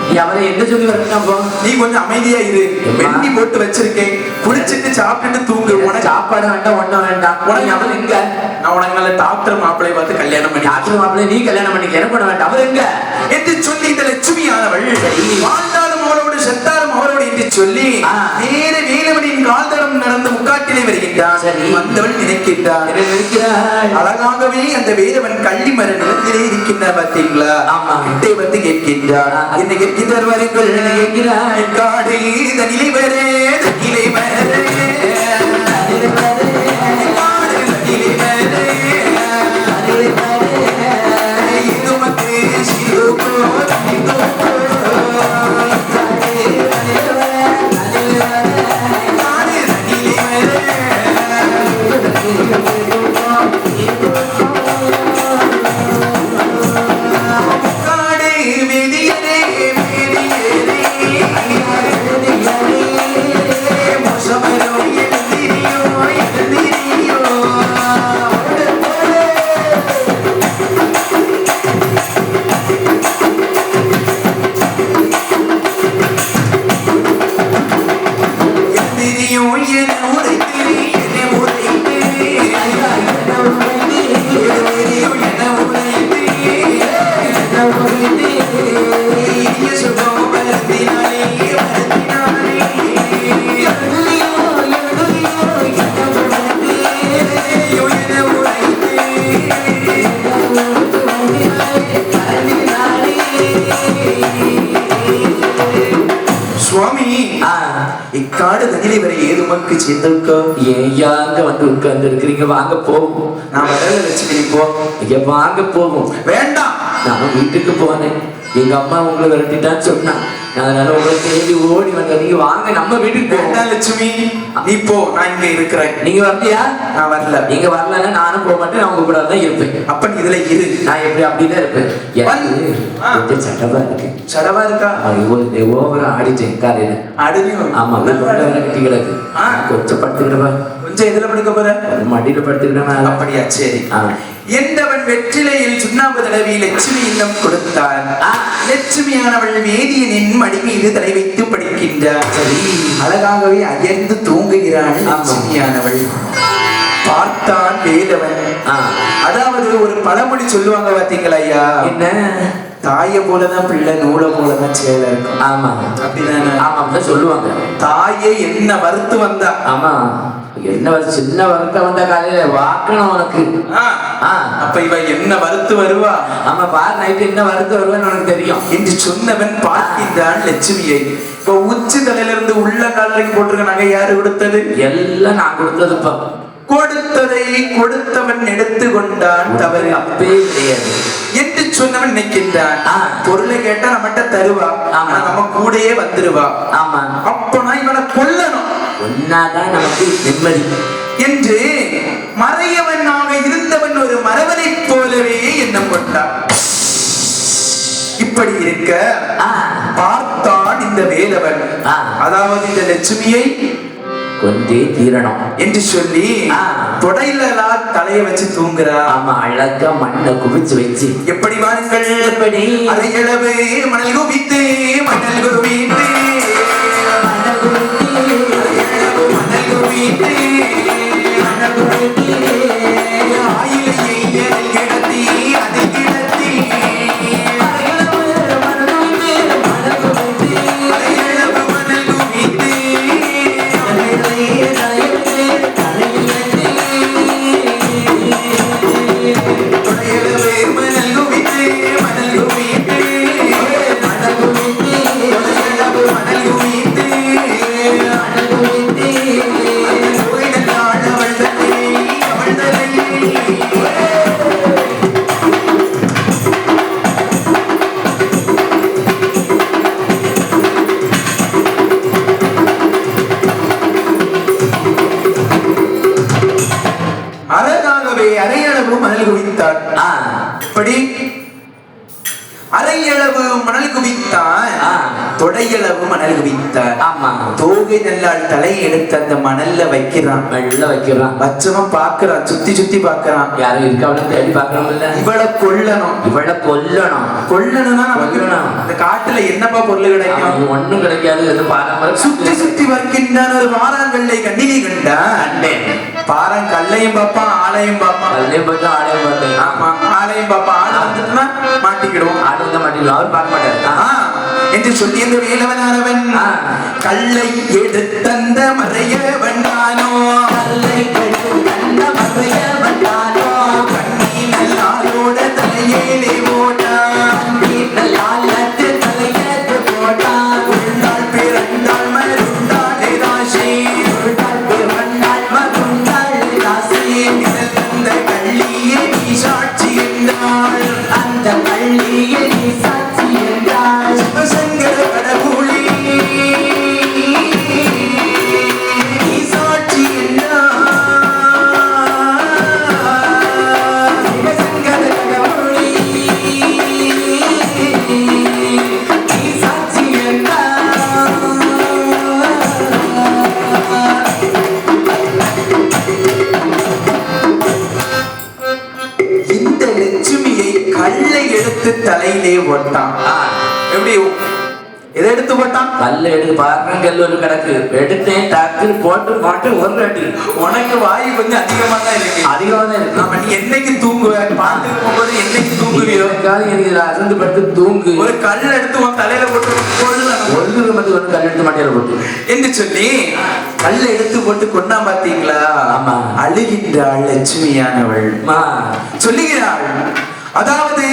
நீ அவரை என்ன சொல்லி வரணும்? நீ கொஞ்சம் அமைதியா இரு. வெண்ணி போட்டு வச்சிருக்கேன், குடிச்சிட்டு சாப்பிட்டுட்டு தூங்கு. உனக்கு சாப்பாடு வேண்டாம், ஒண்ணும் வேண்டாம். உனக்கு அவர் எங்க? நான் உனக்கு நல்ல டாக்டர் மாப்பிள்ளைய பார்த்து கல்யாணம் பண்ணி. டாக்டர் மாப்பிள்ளை நீ கல்யாணம் பண்ணிக்க, என்ன பண்ண வேண்டாம். அவர் எங்க என்று சொல்லி இந்த லட்சுமியானவள் வாழ்ந்தாலும் அவரோடு செத்தாலும் அவரோடு என்று சொல்லி நேர வேலவனின் கால்தடம் நடந்து முக்காட்டிலே வருகின்றான். வந்தவள் நினைக்கின்றான். அழகாகவே அந்த வேலவன் கள்ளி மர நிலத்திலே இருக்கின்றார். பார்த்தீங்களா? ஆமா கிட்டே வந்து கேட்கின்றார். என்ன கேட்கின்றார்? வருங்கள் கேட்கிறார். காடு தனிலை வரே தனிலை வரே இக்காடு தனிலை வரை ஏதுமக்கு சேர்ந்திருக்கோ? ஏயா அங்க வந்து உட்கார்ந்து இருக்கிறீங்க? வாங்க போவோம். நான் வரல லட்சுமி. போ இங்க வாங்க போவோம். வேண்டாம், நான் வீட்டுக்கு போனேன். எங்க அம்மா உங்களை விரட்டிட்டான்னு சொன்னா, அதனால உங்களை தேடி ஓடி வந்த. நீங்க வாங்க நம்ம வீட்டுக்கு போவோம். லட்சுமி நீ போ, நான் இங்க இருக்கிறேன். நீங்க வரலையா? நான் வரல. நீங்க வரலன்னா நானும் போக மாட்டேன், நான் உங்க கூட தான் இருப்பேன். அப்ப நீ இதுல இரு. நான் எப்படி அப்படிதான் இருப்பேன். எனக்கு சடவா இருக்கு. சடவா இருக்கா? ஓவரா ஆடிச்சேன் காலையில. ஆடுவியும்? ஆமா கட்டி கிடக்கு. கொஞ்சம் படுத்துக்கிட்டவா? கொஞ்சம் எதுல படுக்க போற? மடியில படுத்துக்கிட்டேன். அப்படியா? சரி. என்றவன் வெற்றிலையில் சுண்ணாம்பு தடவி லட்சுமி இல்லம் கொடுத்தான். லட்சுமியானவள் வேதியனின் மடி மீது தலை வைத்து படிக்கின்றார். அழகாகவே அயர்ந்து தூங்குகிறாள் லட்சுமியானவள். பார்த்தான் வேலவன். அதாவது ஒரு பழமொழி சொல்லுவாங்க பாத்தீங்களா ஐயா, என்ன தாய போலதான் பிள்ளை, நூலை போலதான் சேலை இருக்கும். ஆமா அப்படிதானே? ஆமா சொல்லுவாங்க. தாயை என்ன வறுத்து வந்தா, ஆமா என்ன சின்ன வறுத்த வந்த காலையில வாக்கணும் உனக்கு. அப்ப இவ என்ன வறுத்து வருவா, ஆமா பார் நைட்டு என்ன வறுத்து வருவான்னு உனக்கு தெரியும் என்று சொன்னவன் பார்க்கின்றான் லட்சுமியை. இப்ப உச்சி தலையில இருந்து உள்ள காலரைக்கு போட்டிருக்க நகை யாரு கொடுத்தது? எல்லாம் நான் கொடுத்ததுப்பா. கொடுத்ததை கொடுத்தவன் எடுத்து கொண்டான், தவறு அப்பே கிடையாது என்று சொன்னவன் நினைக்கின்றான். பொருளை கேட்டா நம்மகிட்ட தருவா, நம்ம கூடயே வந்துருவா. ஆமா அப்பனா இவனை கொல்லணும், ஒன்னாதான் நமக்கு நிம்மதி என்று மறையவனாக இருந்தவன் ஒரு மரவனை போலவே எண்ணம் கொண்டான். இப்படி இருக்க பார்த்தான் இந்த வேலவன், அதாவது இந்த லட்சுமியை கொண்டே தீரணும் என்று சொல்லி தொடையில தலைய வச்சு தூங்குறா. ஆமா அழகா மண்ணை குவிச்சு வச்சு. எப்படி வாருங்கள், எப்படி அரையளவு மணல் குவித்து மணல் குவித்து மணல் குவித்து மணல் குவித்து ஆயிலையை கிடத்தி அதை கிடத்தி அரையளவு மணல் குவித்தான். இப்படி அரையளவு மணல் குவித்தான், தொடையளவு மணல் குவித்தான். ஆமா தோகை நல்லால் தலையை எடுத்து அந்த மணல்ல வைக்கிறான், வெள்ள வைக்கிறான். வச்சவன் பாக்குறான், சுத்தி சுத்தி பாக்குறான், யாரும் இருக்காவளும் தேடி பாக்குறோம்ல. இவளை கொல்லணும், இவளை கொல்லணும். கொல்லணும்னா இந்த காட்டுல என்னப்பா பொருள் கிடைக்கும்? ஒண்ணும் கிடைக்காது. சுத்தி சுத்தி வருகின்றான். ஒரு வாராங்கல்லை கண்ணிலே கண்டான். பாரம் கல்லையும் பாப்பான், ஆலையும் பாப்பான். கல்லையும் பார்த்தா ஆலையும் பார்த்தேன். ஆமா ஆலையும் பாப்பா. ஆளை வந்துட்டுனா மாட்டிக்கிடுவோம். ஆடு வந்தா மாட்டிக்கிடுவோம், அவர் பார்க்க மாட்டாரு என்று சொல்லி அந்த வேலவனானவன் கல்லை எடுத்தந்த மறையவன் நானோ, கல்லை எடுத்தந்த மறையவன் நானோ, கண்ணீர் நல்லாரோட தலையிலே ஓட்டான், நல்லாலத்து தலையேற்று போட்டான். உண்டாள் பிறந்தாள் மருந்தாள் ராசி, உண்டாள் பிறந்தாள் மருந்தாள் ராசி. அந்த கள்ளியை நீ சாட்சி என்றாள், அந்த கள்ளியை நீ சாட்சி என்றாள். சிவசங்கர கடவுளே நீ சாட்சி என்றாள். சிவசங்கர கடவுளே நீ சாட்சி என்றாள். இந்த லட்சுமியை கல்லை எடுத்து தலையிலே போட்டான். எப்படி எதை எடுத்து போட்டான்? கல்லை எடுத்து பாருங்க, கல் ஒரு கிடக்கு எடுத்தேன், டக்கு போட்டு போட்டு ஒரு அடி. உனக்கு வாயு கொஞ்சம் அதிகமா தான் இருக்கு, அதிகமா தான் இருக்கு. நம்ம நீ என்னைக்கு தூங்குவேன் பாட்டு போகும்போது என்னைக்கு தூங்குவியோ, எனக்கு அசந்து படுத்து தூங்கு. ஒரு கல் எடுத்து உன் தலையில போட்டு ஒன்று மட்டும் ஒரு கல் எடுத்து மாட்டியில போட்டு என்று சொல்லி கல்லை எடுத்து போட்டு கொண்டா பாத்தீங்களா? ஆமா அழுகின்றாள் லட்சுமியானவள். சொல்லுகிறாள், அதாவது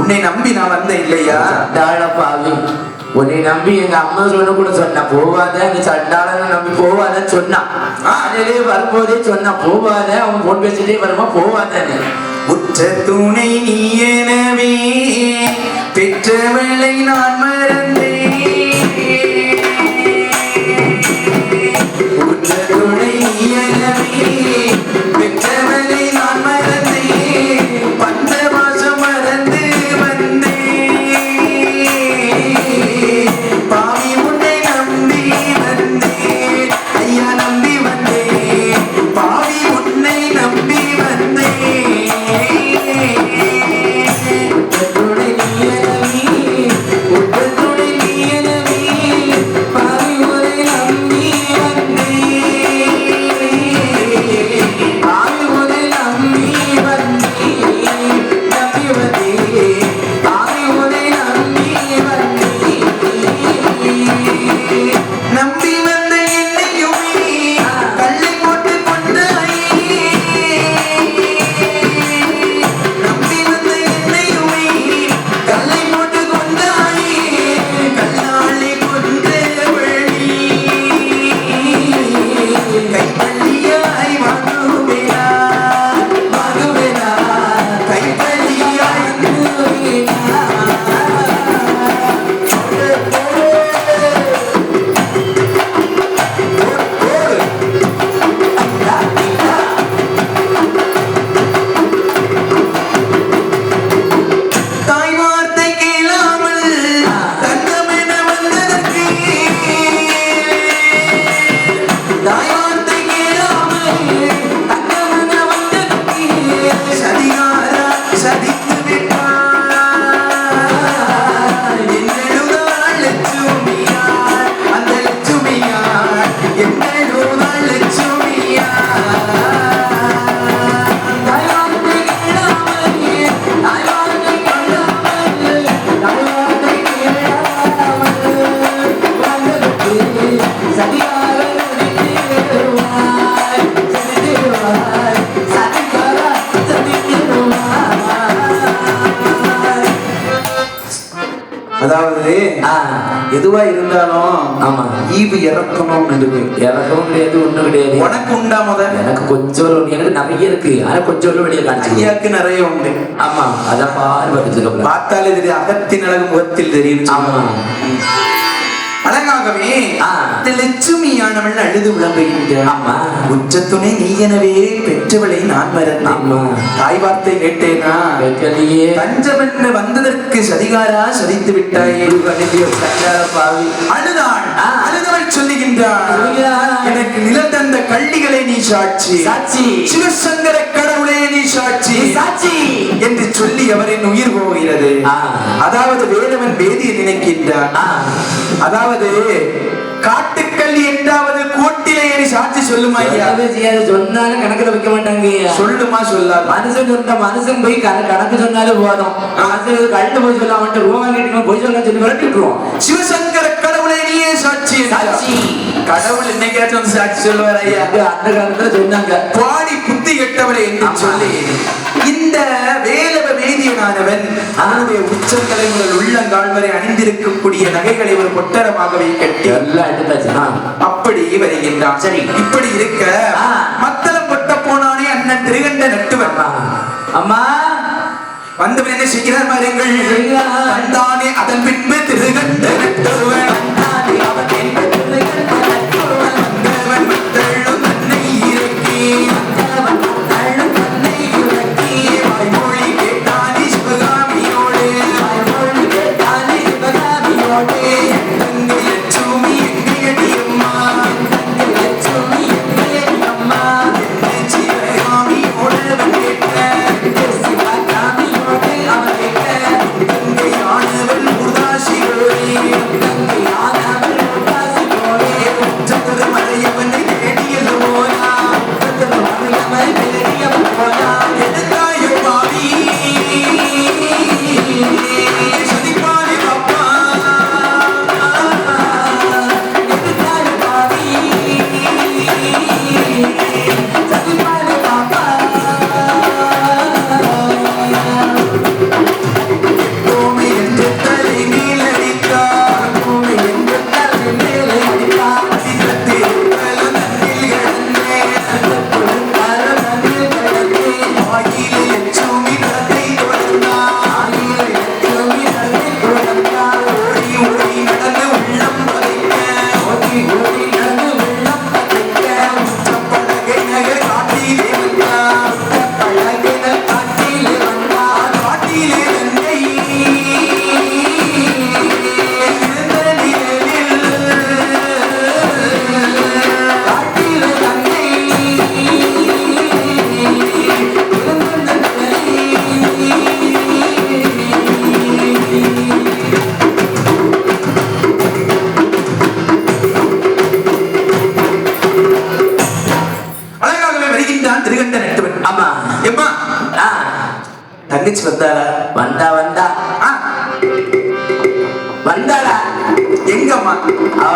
உன்னை நம்பி நான் வந்தேன் இல்லையா பாவி, உன்னை நம்பி எங்க அம்மா சொன்ன கூட சொன்னா போவாத, அந்த சண்டாளனை நம்பி போவாத சொன்னான். அதிலே வரும்போதே சொன்னா போவாத, அவன் போன் பேசிட்டே வருமா போவாதன்னு. உற்ற துணை நீ எனவே பெற்றவளை நான் மறந்தேன், உற்ற துணை நீ எனவே பெற்றவளை நான் மறந்தேன், பந்த மாசம் மறந்து வந்தேன், பாவி உன்னை நம்பி வந்தேன், ஐயா நம்பி வந்தேன், பாவி உன்னை நம்பி வந்தேன். அதாவது எதுவா இருந்தாலும் ஆமா ஈவு இறக்கணும் இருக்கு. இறக்கவும் கிடையாது ஒண்ணும் கிடையாது. உனக்கு உண்டா முதல்? எனக்கு கொஞ்சம் எனக்கு நிறைய இருக்கு. ஆனா கொஞ்சம் வெளியே காணிச்சு. ஐயாக்கு நிறைய உண்டு. ஆமா அதான் பாரு பார்த்துட்டு பார்த்தாலே தெரியும். அகத்தின் அழகு முகத்தில் தெரியும். ஆமா அழகாகவே லட்சுமியானவள் அழுது விளம்புகின்றாள். ஆமா உச்சத்துணை நீ எனவே பெற்றவளை நான் மறந்தேன். தாய் வார்த்தை கேட்டேனா? பஞ்சமென்று வந்ததற்கு சதிகாரா சதித்து விட்டாயே. அழுதாள். அழுதவள் சொல்லுகின்றாள், எனக்கு நில தந்த கள்ளிகளை நீ சாட்சி, சாட்சி சிவசங்கர கடவுளே நீ சாட்சி, சாட்சி என்று சொல்லி அவரின் உயிர் போகிறது. அதாவது வேதவன் வேதியை நினைக்கின்றான். அதாவது காட்டுக்கல் என்றாவது கோட்டிலே ஏறி சாட்சி சொல்லுமா? சொன்னாலும் கணக்குல வைக்க மாட்டாங்க. சொல்லுமா? சொல்லாது. மனுஷன் சொன்ன மனுஷன் போய் கணக்கு சொன்னாலும் போதும். கண்டு போய் சொல்ல அவன்கிட்ட ரூபா கேட்டு போய் சொல்ல சொல்லி விரட்டி விட்டுருவோம். சிவசங்கர கடவுளே நீயே சாட்சி. சாட்சி கடவுள் என்னைக்காச்சும் வந்து சாட்சி சொல்லுவார் ஐயா? அந்த காலத்துல சொன்னாங்க. பாடி புத்தி கெட்டவளை என்று சொல்லி இந்த வேலவ வேதியனானவன் அவனுடைய உச்சந்தலை முதல் உள்ளங்கால் வரை அணிந்திருக்கக்கூடிய நகைகளை ஒரு பொட்டரமாகவே கட்டி எல்லாம் எடுத்தாச்சுன்னா அப்படி வருகின்றான். சரி, இப்படி இருக்க மத்தளம் கொட்ட போனானே அண்ணன் திருகண்ட நட்டுவன். அம்மா வந்தவன் என்ன செய்கிறார் பாருங்கள். வந்தானே அதன் பின்பு திருகண்ட நட்டுவன். தங்கச்சி வந்தாளா? வந்தா வந்தா வந்தாளா? எங்கம்மா?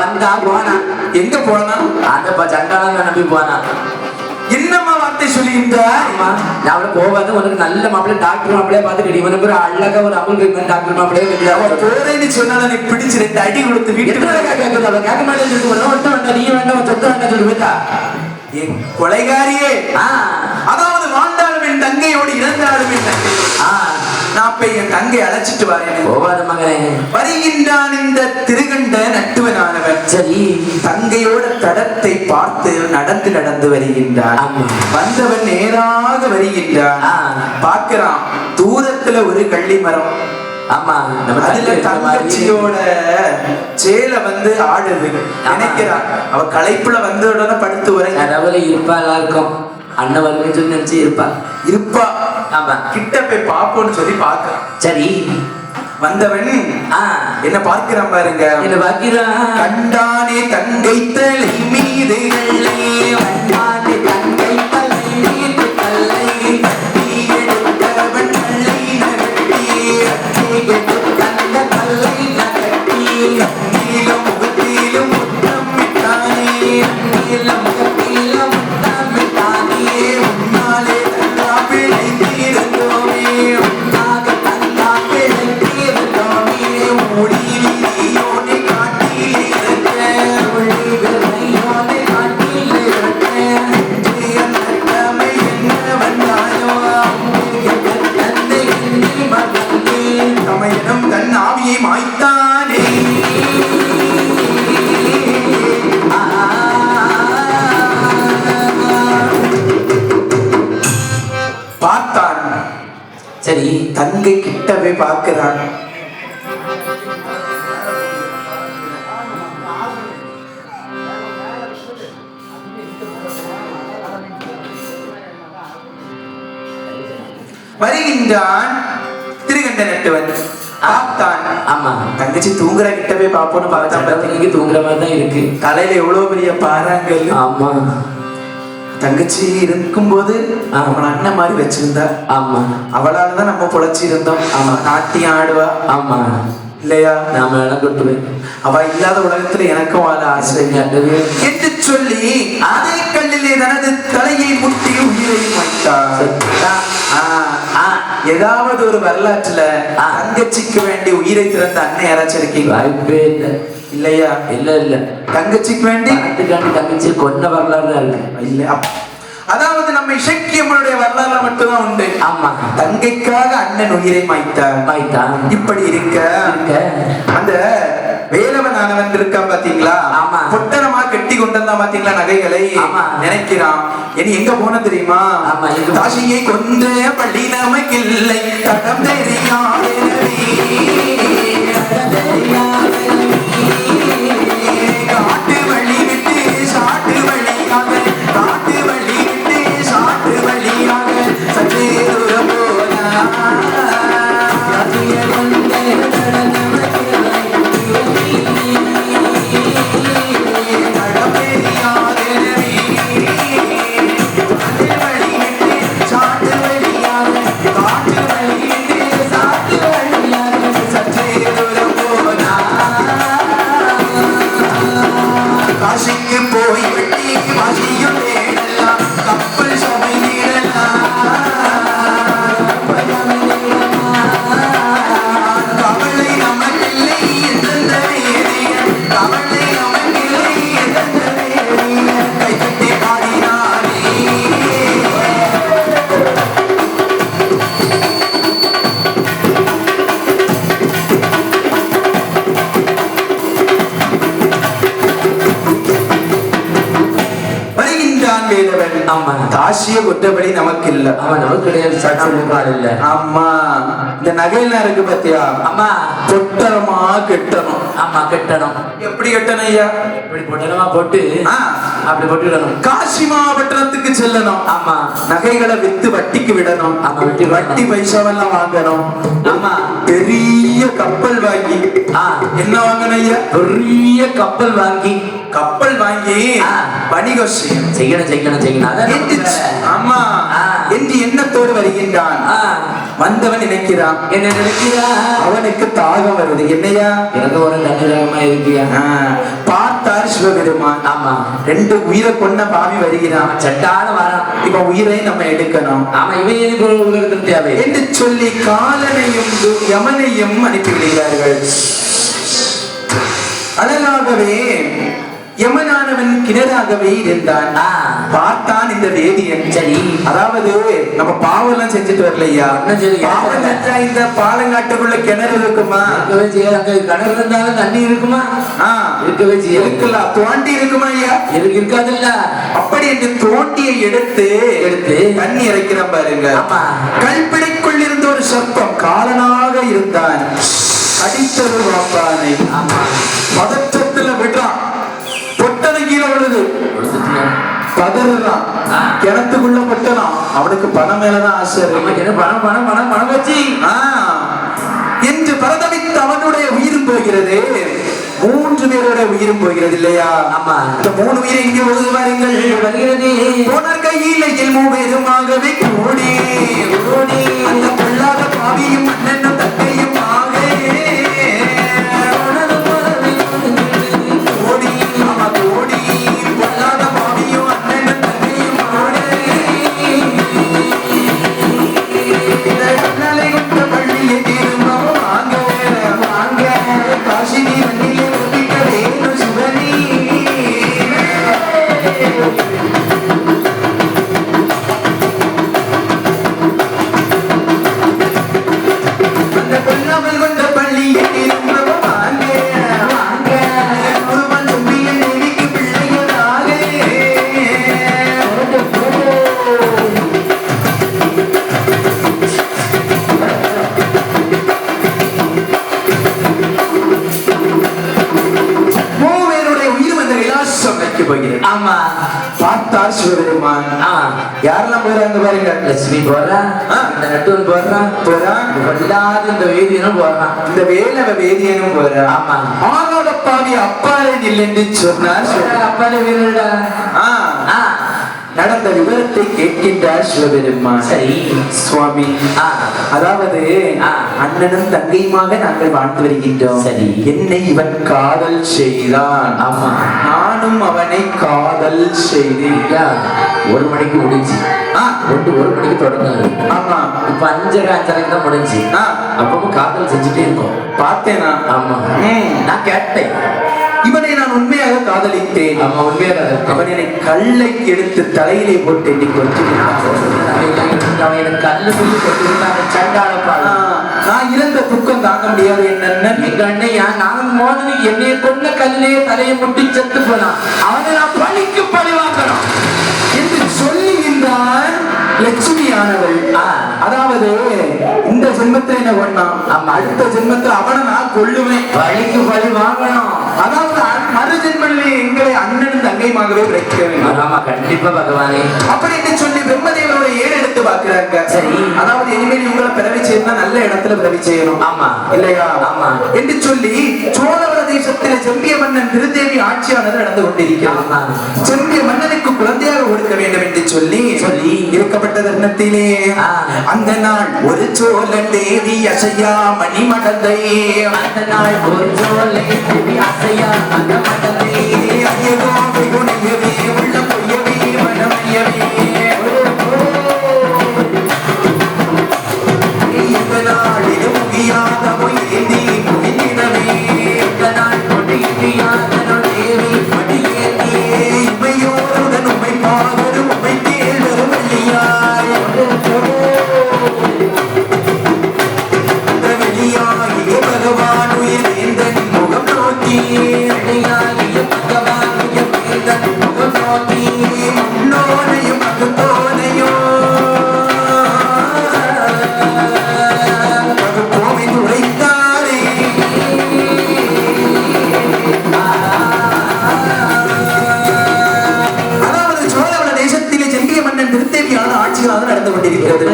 வந்தா போனா. எங்க போனா? அந்த சண்டாளன் நம்பி போனா. என்னம்மா வார்த்தை சொல்லுகின்றார்? நான் போவாது உனக்கு நல்ல மாப்பிள்ளை டாக்டர் மாப்பிள்ளைய பார்த்து கிடை உனக்கு ஒரு அழகா ஒரு அமல் இருக்கு டாக்டர் மாப்பிள்ளைய போறேன்னு சொன்னாலும் எனக்கு பிடிச்சு 2 அடி கொடுத்து வீட்டுக்கு கேட்க மாட்டேன். நீ வேண்டாம் சொத்த வேண்டாம் சொல்லி போயிட்டா கொலைகாரியே. அதாவது வாழ்ந்தாலும் என் தங்கையோடு இறந்தாலும் என் தங்கை. நான் போய் என் தங்கை அழைச்சிட்டு வரேன். போவாத மகனே. வருகின்றான் இந்த திருகண்ட நட்டுவனானவன். சரி, தங்கையோட தடத்தை பார்த்து நடந்து நடந்து வருகின்றான். வந்தவன் நேராக வருகின்றான். பார்க்கிறான் தூரத்துல ஒரு கள்ளி மரம். ஆமா, அதுல தங்கச்சியோட சேலை வந்து ஆடுது நினைக்கிறான். அவ களைப்புல வந்து உடனே படுத்து வர கடவுளை இருப்பா இருக்கும். அண்ணன் வருமே சொல்லி நினைச்சு இருப்பா. ஆமா, கிட்ட போய் பாப்போன்னு சொல்லி பாக்குறான். சரி, வந்தவன் என்ன பார்க்கிறான் பாருங்க. என்ன பார்க்கிறான்? கண்டானே தங்கை தலை மீது கண்டானே தங்கை தலை மீது கல்லை கட்டி எடுத்தவன் கல்லை நகட்டி தந்த கல்லை நகட்டி நீலம் முகத்திலும் முத்தம் விட்டானே நீலம் முகத்திலும் முத்தம் விட்டானே உன்னாலே தல்லா பிழைத்திருந்தோமே உன்னாக தல்லா பிழைத்திருந்தோமே மூடி சரி. தங்கை கிட்டவே பார்க்கிறான். வருகின்றான் திருகண்ட நட்டுவன். பார்த்தான். ஆமா, தங்கச்சி தூங்குற கிட்டவே பாப்போன்னு பார்த்தா இங்க தூங்குற மாதிரி தான் இருக்கு. தலையில எவ்வளவு பெரிய பாறாங்கல். ஆமா, தங்கச்சி இருக்கும்போது அவன் அண்ணன் மாதிரி வச்சிருந்தா. ஆமா, அவளாலதான் நம்ம பொழைச்சி இருந்தோம். ஆமா, நாட்டியம் ஆடுவா. ஆமா இல்லையா? நாம எல்லாம் கொட்டுவேன். அவ இல்லாத உலகத்துல எனக்கும் வாழ ஆசை என்று சொல்லி அதே கல்லிலே தனது தலையை முட்டி உயிரை வைத்தார். ஏதாவது ஒரு வரலாற்றுல தங்கச்சிக்கு வேண்டி உயிரை திறந்த அண்ணன் யாராச்சும் இருக்கீங்க? வாய்ப்பே இல்லை. இல்லையா? இல்ல இல்ல, தங்கச்சிக்கு வேண்டி தங்கச்சி கொண்ட வரலாறு தான் இருக்கு. இல்ல, அதாவது நம்ம இசக்கியம்மனுடைய வரலாறுல மட்டும்தான் உண்டு. ஆமா, தங்கைக்காக அண்ணன் உயிரை மாய்த்தான். இப்படி இருக்க அந்த வேலவனானவன் இருக்கான் பாத்தீங்களா? ஆமா, பொட்டனமா கட்டி கொண்டு வந்தா பாத்தீங்களா நகைகளை. நினைக்கிறான் இனி எங்க போன தெரியுமா? காசியை கொண்ட பள்ளி நமக்கில்லை தடம் தெரியாதே காட்டு வழி விட்டு சாட்டு வழியாக காட்டு வழி விட்டு சாட்டு வழியாக சற்றே தூரம் போனா காசிக்கு போய் வெட்டி வாசியும் தேடலாம் கப்பல் சபை நீடலாம் கவலை நமக்கில்லை எந்தெந்த வேதியன் கவலை நமக்கில்லை எந்தெந்த வேதியன் கைகட்டி பாடினாரே. காசிய கொற்றபடி நமக்கு இல்ல. அவன் நமக்கு கிடையாது. இல்ல. ஆமா, இந்த நகையெல்லாம் இருக்கு பாத்தியா? ஆமா, பொட்டனமா கெட்டணும். ஆமா, கெட்டணும். எப்படி கெட்டணும் ஐயா? இப்படி பொட்டனமா போட்டு அப்படி போட்டுடணும். காசி மாவட்டத்துக்கு செல்லணும். ஆமா, நகைகளை வித்து வட்டிக்கு விடணும். ஆமா, வட்டி பைசாவெல்லாம் வாங்கணும். ஆமா, பெரிய கப்பல் வாங்கி என்ன வாங்கணும் ஐயா? பெரிய கப்பல் வாங்கி வணிகம் செய்யணும். ஆமா, என்று எண்ணத்தோடு வருகின்றான். வந்தவன் நினைக்கிறான், என்ன நினைக்கிறான்? அவனுக்கு தாகம் வருது. என்னையா? எனக்கு ஒரு தண்ணீரமா இருக்கியா? பார்த்தார் சிவபெருமான். ஆமா, 2 உயிரை கொண்ட பாவி வருகிறான். சட்டான வரான். இப்ப உயிரை நம்ம எடுக்கணும். ஆமா, இவன் எனக்கு உலகத்தில் தேவை என்று சொல்லி காலனையும் யமனையும் அனுப்பி விடுகிறார்கள். அதனாகவே யமனானவன் கிணறாகவே இருந்தான். பார்த்தான் இந்த வேதியன். சரி, அதாவது நம்ம பாவம் எல்லாம் செஞ்சுட்டு வரலையா? பாவம் செஞ்சா இந்த பாலங்காட்டுக்குள்ள கிணறு இருக்குமா? கிணறு இருந்தாலும் தண்ணி இருக்குமா? இருக்கவே இருக்கலாம். தோண்டி இருக்குமா ஐயா? இருக்காதுல்ல. அப்படி என்று தோண்டியை எடுத்து தண்ணி இறைக்கிறான் பாருங்க. கல்பிடைக்குள் இருந்த ஒரு சர்ப்பம் காலனாக இருந்தான். அடித்தது வாப்பானை. பதற்றத்துல விடுறான். பொட்டனை கீழே விழுது. பதறான். கிணத்துக்குள்ள பொட்டலாம். அவனுக்கு பணம் மேலதான் ஆசை. பணம் வச்சு என்று பரதவித்து அவனுடைய உயிரும் போகிறது. 3 பேரோட உயிரும் போகிறது இல்லையா? ஆமா, இந்த 3 உயிரை இங்கே ஒழுது வாருங்கள். வருகிறது. போனர் கையிலையில் 3 பேருமாகவே கூடி அந்த பொல்லாத பாவியும் அண்ணனும் தங்கையும் ஆக போறாங்க பாருங்க. லட்சுமி போறான், இந்த நட்டுவன் போறான், இல்லாத இந்த வேதியனும் போறான், இந்த வேலவ வேதியனும் போறான். ஆமா. ஆகாத பாவி அப்பாலே நில் என்று சொன்னார். அப்பாலே வீரடா. நடந்த விவரத்தை கேட்கின்றார் சிவபெருமான். சரி சுவாமி, அதாவது அண்ணனும் தங்கையுமாக நாங்கள் வாழ்ந்து வருகின்றோம். சரி. என்னை இவன் காதல் செய்தான். ஆமா. நானும் அவனை காதல் செய்தேன். 1 மணிக்கு முடிஞ்சு 1 மணிக்கு தொடங்குது. ஆமா. இப்ப 5:30 தான் முடிஞ்சு. அப்பவும் காதல் செஞ்சுட்டே இருக்கோம். பார்த்தேனா? ஆமா. நான் கேட்டேன், இவனை நான் உண்மையாக காதலித்தேன். ஆமா, உண்மையாக. அவன் என்னை கல்லை எடுத்து தலையிலே போட்டு என்னை நான் இறந்த துக்கம் தாங்க முடியாது. என்ன எங்க அண்ணையா நான் மோதனி என்னைய கொண்ட கல்லே தலையை முட்டி செத்து போனான். அவனை நான் பழிக்கு பழி வாங்கணும் என்று சொல்லுகின்றான் லட்சுமியானவள். அதாவது இந்த ஜென்மத்தில் என்ன பண்ணான், அடுத்த ஜென்மத்தில் அவனை நான் கொள்ளுவேன், பழிக்கு பழி வாங்கணும். அதாவது மறு ஜென்மத்திலே எங்களை அண்ணனும் தங்கையுமாகவே பிறக்க வேண்டும். ஆமா, கண்டிப்பா பகவானே. அப்படி என்று சொல்லி பிரம்மதேவரோட ஏறு எடுத்து பார்க்கிறாங்க. சரி. அதாவது இனிமேல் இவங்களை பிறவி செய்யணும்னா நல்ல இடத்துல பிறவி செய்யணும். ஆமா இல்லையா? ஆமா. என்று சொல்லி சோழவர தேசத்தில் செம்பிய மன்னன் திருதேவி ஆட்சியானது நடந்து கொண்டிருக்கிறார். செம்பிய மன்னனுக்கு குழந்தையாக கொடுக்க வேண்டும் என்று சொல்லி இருக்கப்பட்ட தருணத்திலே அந்த நாள் ஒரு சோழன் தேவி அசையா மணிமடந்தை, அந்த நாள் ஒரு சோழன் தேவி அசையா மணிமடந்தை, ஐயகோ வெகுணையவே உள்ள பொய்யவே மனமையவே இந்த நாளில் முகியாத மொழியேந்தி முகினிடவே, இந்த நாள் மொழியாத தேவி மடியேந்தி உமையோருடன் உமை பாவரும் உமை தேவரும் இல்லையாய் வெளியாகிய பகவான் உயிர் வேந்தன் முகம் நோக்கி, வெளியாகிய பகவான் உயிர் வேந்தன் முகம் நோக்கி முன்னோனையும் அகுத்தோனையும் கோவி துரைத்தாரே. அதாவது சோழவள தேசத்திலே செம்பிய மன்னன் திருத்தேவியான ஆட்சிகளாக நடந்து கொண்டிருக்கிறது.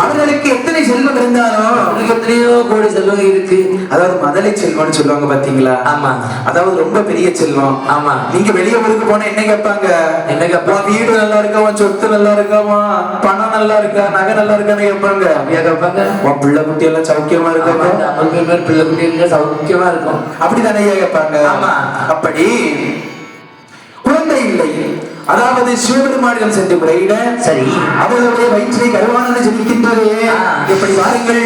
அவர்களுக்கு எத்தனை செல்வம் இருந்தாலும் எத்தனையோ கோடி செல்வம் இருக்கு. அதாவது மதலை செல்வம்னு சொல்லுவாங்க பாத்தீங்களா? ஆமா. அதாவது ரொம்ப பெரிய செல்வம். ஆமா. நீங்க வெளிய ஊருக்கு போனா என்ன கேட்பாங்க? என்ன கேட்பாங்க? வீடு நல்லா இருக்காமா, சொத்து நல்லா இருக்காமா, பணம் நல்லா இருக்கா, நகை நல்லா இருக்கான்னு கேட்பாங்க. அப்படியா கேட்பாங்க? உன் பிள்ளை குட்டி எல்லாம் சௌக்கியமா இருக்காமா, பிள்ளை குட்டி சௌக்கியமா இருக்கும், அப்படித்தானே கேட்பாங்க. ஆமா. அப்படி குழந்தை இல்லை. அதாவது சிவபெருமானிடம் சென்று முறையிட, சரி, அவர்களுடைய வயிற்றை கருவானது ஜெனிக்கின்றது. எப்படி வாருங்கள்.